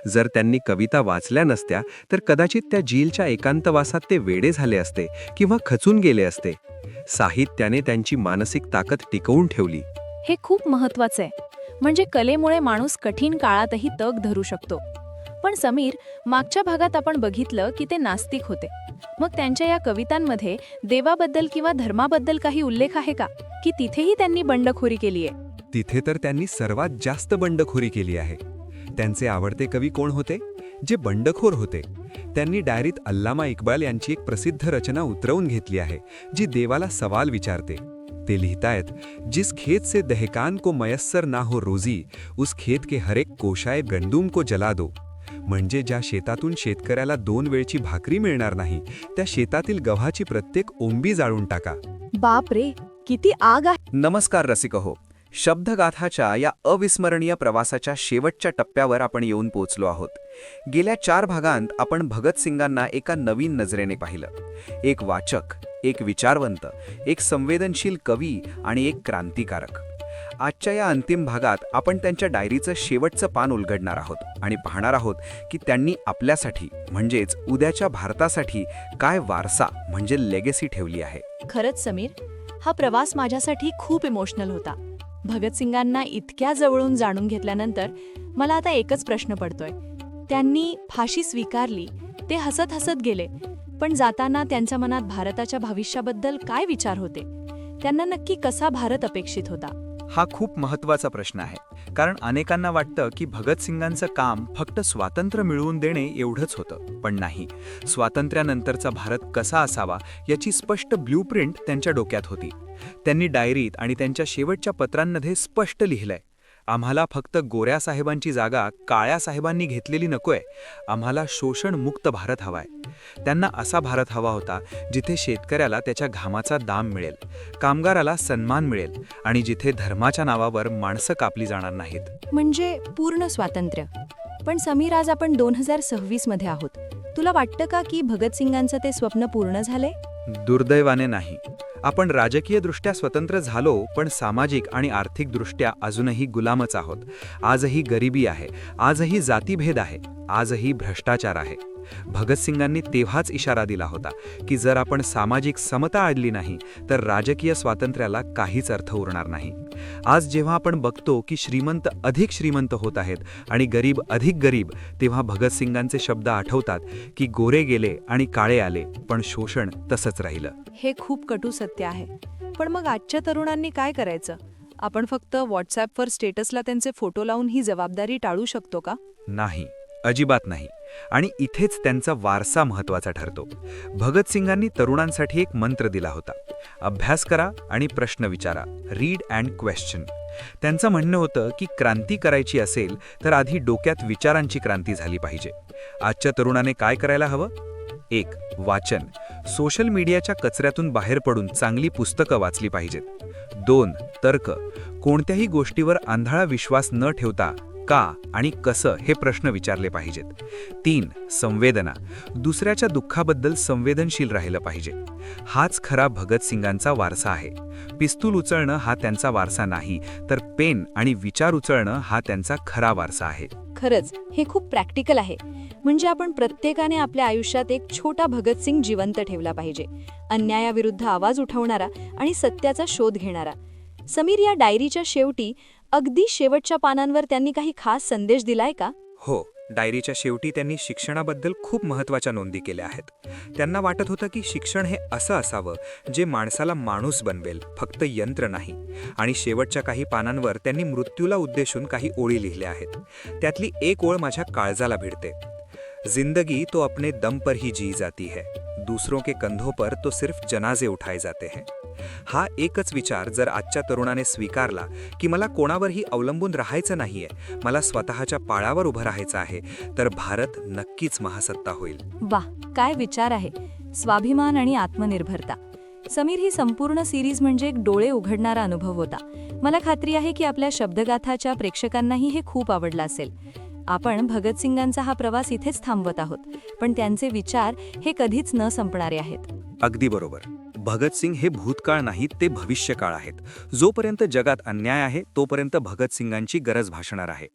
जर त्यांनी कविता वाचल्या नसत्या तर कदाचित त्या जेलच्या एकांतवासात ते वेडे झाले असते किंवा खचून गेले असते. साहित्याने त्यांची मानसिक ताकद टिकवून ठेवली. हे खूप महत्वाचं आहे. म्हणजे कलेमुळे माणूस कठीण काळातही तग धरू शकतो. पण समीर, मागच्या भागात आपण बघितलं की ते नास्तिक होते. मग त्यांच्या या कवितांमध्ये देवाबद्दल किंवा धर्माबद्दल काही उल्लेख आहे का, की तिथेही त्यांनी बंडखोरी केली आहे? तिथे तर त्यांनी सर्वात जास्त बंडखोरी केली आहे. त्यांचे आवडते कवी कोण होते? जे बंडखोर होते. त्यांनी डायरीत अल्लामा इक्बाल यांची एक प्रसिद्ध रचना उतरवून घेतली आहे, जी देवाला सवाल विचारते. ते लिहितायत, जिस खेत से दहकान को मयस्सर ना हो रोजी, उस खेत के हर एक कोशाए गंदूम को जला दो. म्हणजे ज्या शेतातून शेतकऱ्याला 2 वेळची भाकरी मिळणार नाही, त्या शेतातील गव्हाची प्रत्येक ओंबी जाळून टाका. बाप रे, किती आग आहे! नमस्कार रसिक हो. शब्दगाथाच्या या अविस्मरणीय प्रवासाच्या शेवटच्या टप्प्यावर आपण येऊन पोचलो आहोत. गेल्या 4 भागांत आपण भगतसिंगांना एका नवीन नजरेने पाहिलं. एक वाचक, एक विचारवंत, एक संवेदनशील कवी आणि एक क्रांतिकारक. आजच्या या अंतिम भागात आपण त्यांच्या डायरीचं शेवटचं पान उलगडणार आहोत आणि पाहणार आहोत की त्यांनी आपल्यासाठी म्हणजेच उद्याच्या भारतासाठी काय वारसा म्हणजे लेगेसी ठेवली आहे. खरंच समीर, हा प्रवास माझ्यासाठी खूप इमोशनल होता. भगतसिंगांना इतक्या जवळून जाणून घेतल्यानंतर मला आता एकच प्रश्न पडतोय. त्यांनी फाशी स्वीकारली, ते हसत हसत गेले, पण जाताना त्यांच्या मनात भारताच्या भविष्याबद्दल काय विचार होते? त्यांना नक्की कसा भारत अपेक्षित होता? हा खूप महत्त्वाचा प्रश्न आहे, कारण अनेकांना वाटतं की भगतसिंगांचं काम फक्त स्वातंत्र्य मिळवून देणे एवढंच होतं, पण नाही. स्वातंत्र्यानंतरचा भारत कसा असावा याची स्पष्ट ब्ल्यूप्रिंट त्यांच्या डोक्यात होती. त्यांनी डायरीत आणि त्यांच्या शेवटच्या पत्रांमध्ये स्पष्ट लिहिलंय, आम्हाला फक्त गोऱ्या साहेबांची जागा काळ्या साहेबांनी घेतलेली नकोय, आम्हाला शोषणमुक्त भारत हवाय. त्यांना असा भारत हवा होता जिथे शेतकऱ्याला त्याच्या घामाचा दाम मिळेल, कामगाराला सन्मान मिळेल आणि जिथे धर्माच्या नावावर माणसं कापली जाणार नाहीत. म्हणजे पूर्ण स्वातंत्र्य. पण समीर, आज आपण 2026 मध्ये आहोत. तुला वाटतं का की भगतसिंगांचं ते स्वप्न पूर्ण झाले? दुर्दैवाने नाही. आपण राजकीयदृष्ट्या स्वतंत्र झालो, पण सामाजिक आणि आर्थिकदृष्ट्या अजूनही गुलामच आहोत. आजही गरिबी आहे, आजही जातीभेद आहे, आजही भ्रष्टाचार आहे. भगतसिंगांनी तेव्हाच इशारा दिला होता की जर आपण सामाजिक समता आणली नाही तर राजकीय स्वातंत्र्याला काहीच अर्थ उरणार नाही. आज जेव्हा आपण बघतो की श्रीमंत अधिक श्रीमंत होत आहेत आणि गरीब अधिक गरीब, तेव्हा भगतसिंगांचे शब्द आठवतात की गोरे गेले आणि काळे आले, पण शोषण तसंच राहिलं. हे खूप कटू सत्य आहे. पण मग आजच्या तरुणांनी काय करायचं? आपण फक्त व्हॉट्सॲपवर स्टेटसला त्यांचे फोटो लावून ही जबाबदारी टाळू शकतो का? नाही, अजिबात नाही. आणि इथेच त्यांचा वारसा महत्त्वाचा ठरतो. भगतसिंगांनी तरुणांसाठी एक मंत्र दिला होता, अभ्यास करा आणि प्रश्न विचारा, रीड अँड क्वेश्चन. त्यांचं म्हणणं होतं की क्रांती करायची असेल तर आधी डोक्यात विचारांची क्रांती झाली पाहिजे. आजच्या तरुणाने काय करायला हवं? 1. वाचन. सोशल मीडियाच्या कचऱ्यातून बाहेर पडून चांगली पुस्तकं वाचली पाहिजेत. 2. तर्क. कोणत्याही गोष्टीवर आंधळा विश्वास न ठेवता का आणि कसं हे प्रश्न विचारले पाहिजेत. 3. संवेदना. दुसऱ्याच्या दुःखाबद्दल संवेदनशील राहिलं पाहिजे. हाच खरा भगतसिंगांचा वारसा आहे. पिस्तूल उचलणं हा त्यांचा वारसा नाही, तर पेन आणि विचार उचलणं हा त्यांचा खरा वारसा आहे. खरंच, हे खूप प्रॅक्टिकल आहे. म्हणजे आपण प्रत्येकाने आपल्या आयुष्यात एक छोटा भगतसिंग जिवंत ठेवला पाहिजे, अन्यायाविरुद्ध आवाज उठवणारा आणि सत्याचा शोध घेणारा. समीर, या डायरीच्या शेवटी, अगदी शेवटच्या पानांवर त्यांनी काही खास संदेश दिलाय का? हो, डायरीच्या शेवटी त्यांनी शिक्षणाबद्दल खूप महत्त्वाच्या नोंदी केल्या आहेत. त्यांना वाटत होतं की शिक्षण हे असं असावं जे माणसाला माणूस बनवेल, फक्त यंत्र नाही. आणि शेवटच्या काही पानांवर त्यांनी मृत्यूला उद्देशून काही ओळी लिहिल्या आहेत. त्यातली एक ओळ माझ्या काळजाला भिडते. जिंदगी तो अपने दम पर ही जी जाती है, दूसरों के कंधों पर तो सिर्फ जनाजे उठाए जाते हैं. हा एकच विचार जर आजच्या तरुणाने स्वीकारला की मला कोणावरही अवलंबून राहायचं नाहीये, मला स्वतःच्या पायावर उभं राहायचं आहे, तर भारत नक्कीच महासत्ता होईल. वाह, काय विचार आहे! स्वाभिमान आणि आत्मनिर्भरता. समीर, ही संपूर्ण सिरीज म्हणजे एक डोळे उघडणारा अनुभव होता. मला खात्री आहे की आपल्या शब्दगाथाच्या प्रेक्षकांनाही हे खूप आवडलं असेल. आपण भगतसिंगांचा हा प्रवास इथेच थांबवत आहोत, पण त्यांचे विचार हे कधीच न संपणारे आहेत. अगदी बरोबर. भगतसिंग हे भूतकाळ नाहीत, ते भविष्यकाळ आहेत. जोपर्यंत जगात अन्याय आहे तोपर्यंत भगतसिंगांची गरज भासणार आहे.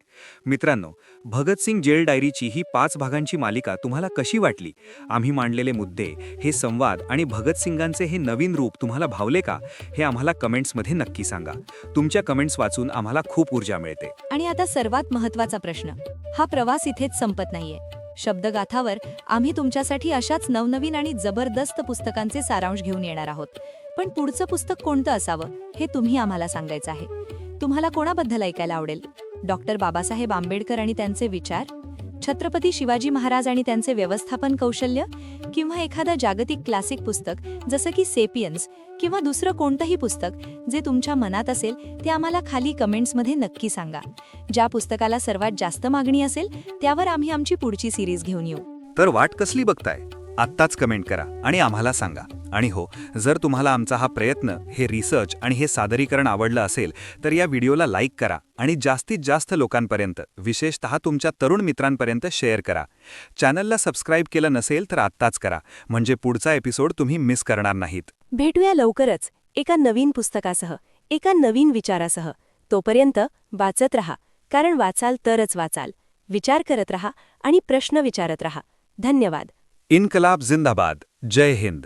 मित्रांनो, भगतसिंग जेल डायरीची ही 5 भागांची मालिका तुम्हाला कशी वाटली? आम्ही मांडलेले मुद्दे, हे संवाद आणि भगतसिंगांचे हे नवीन रूप तुम्हाला भावले का? हे आम्हाला कमेंट्समध्ये नक्की सांगा. तुमच्या कमेंट्स वाचून आम्हाला खूप ऊर्जा मिळते. आणि आता सर्वात महत्त्वाचा प्रश्न, हा प्रवास इथेच संपत नाहीये. शब्दगाथावर आम्ही तुमच्यासाठी अशाच नवनवीन आणि जबरदस्त पुस्तकांचे सारांश घेऊन येणार आहोत. पण पुढचं पुस्तक कोणतं असावं हे तुम्ही आम्हाला सांगायचं आहे. तुम्हाला कोणाबद्दल ऐकायला आवडेल? डॉक्टर बाबासाहेब आंबेडकर आणि त्यांचे विचार, छत्रपती शिवाजी महाराज आणि त्यांचे व्यवस्थापन कौशल्य, किंवा एखादं जागतिक क्लासिक पुस्तक जसं की सेपियन्स, किंवा दुसरं कोणतंही पुस्तक जे तुमच्या मनात असेल ते आम्हाला खाली कमेंट्समध्ये नक्की सांगा. ज्या पुस्तकाला सर्वात जास्त मागणी असेल त्यावर आम्ही आमची पुढची सिरीज घेऊन येऊ. तर वाट कसली बघताय? आत्ताच कमेंट करा आणि आम्हाला सांगा. आणि हो, जर तुम्हाला आमचा हा प्रयत्न, हे रिसर्च आणि हे सादरीकरण आवडलं असेल तर या व्हिडिओला लाईक करा आणि जास्तीत जास्त लोकांपर्यंत, विशेषतः तुमच्या तरुण मित्रांपर्यंत शेअर करा. चॅनलला सबस्क्राईब केलं नसेल तर आत्ताच करा, म्हणजे पुढचा एपिसोड तुम्ही मिस करणार नाहीत. भेटूया लवकरच एका नवीन पुस्तकासह, एका नवीन विचारासह. तोपर्यंत वाचत रहा, कारण वाचाल तरच वाचाल. विचार करत रहा आणि प्रश्न विचारत रहा. धन्यवाद. इन्कलाब जिंदाबाद. जय हिंद.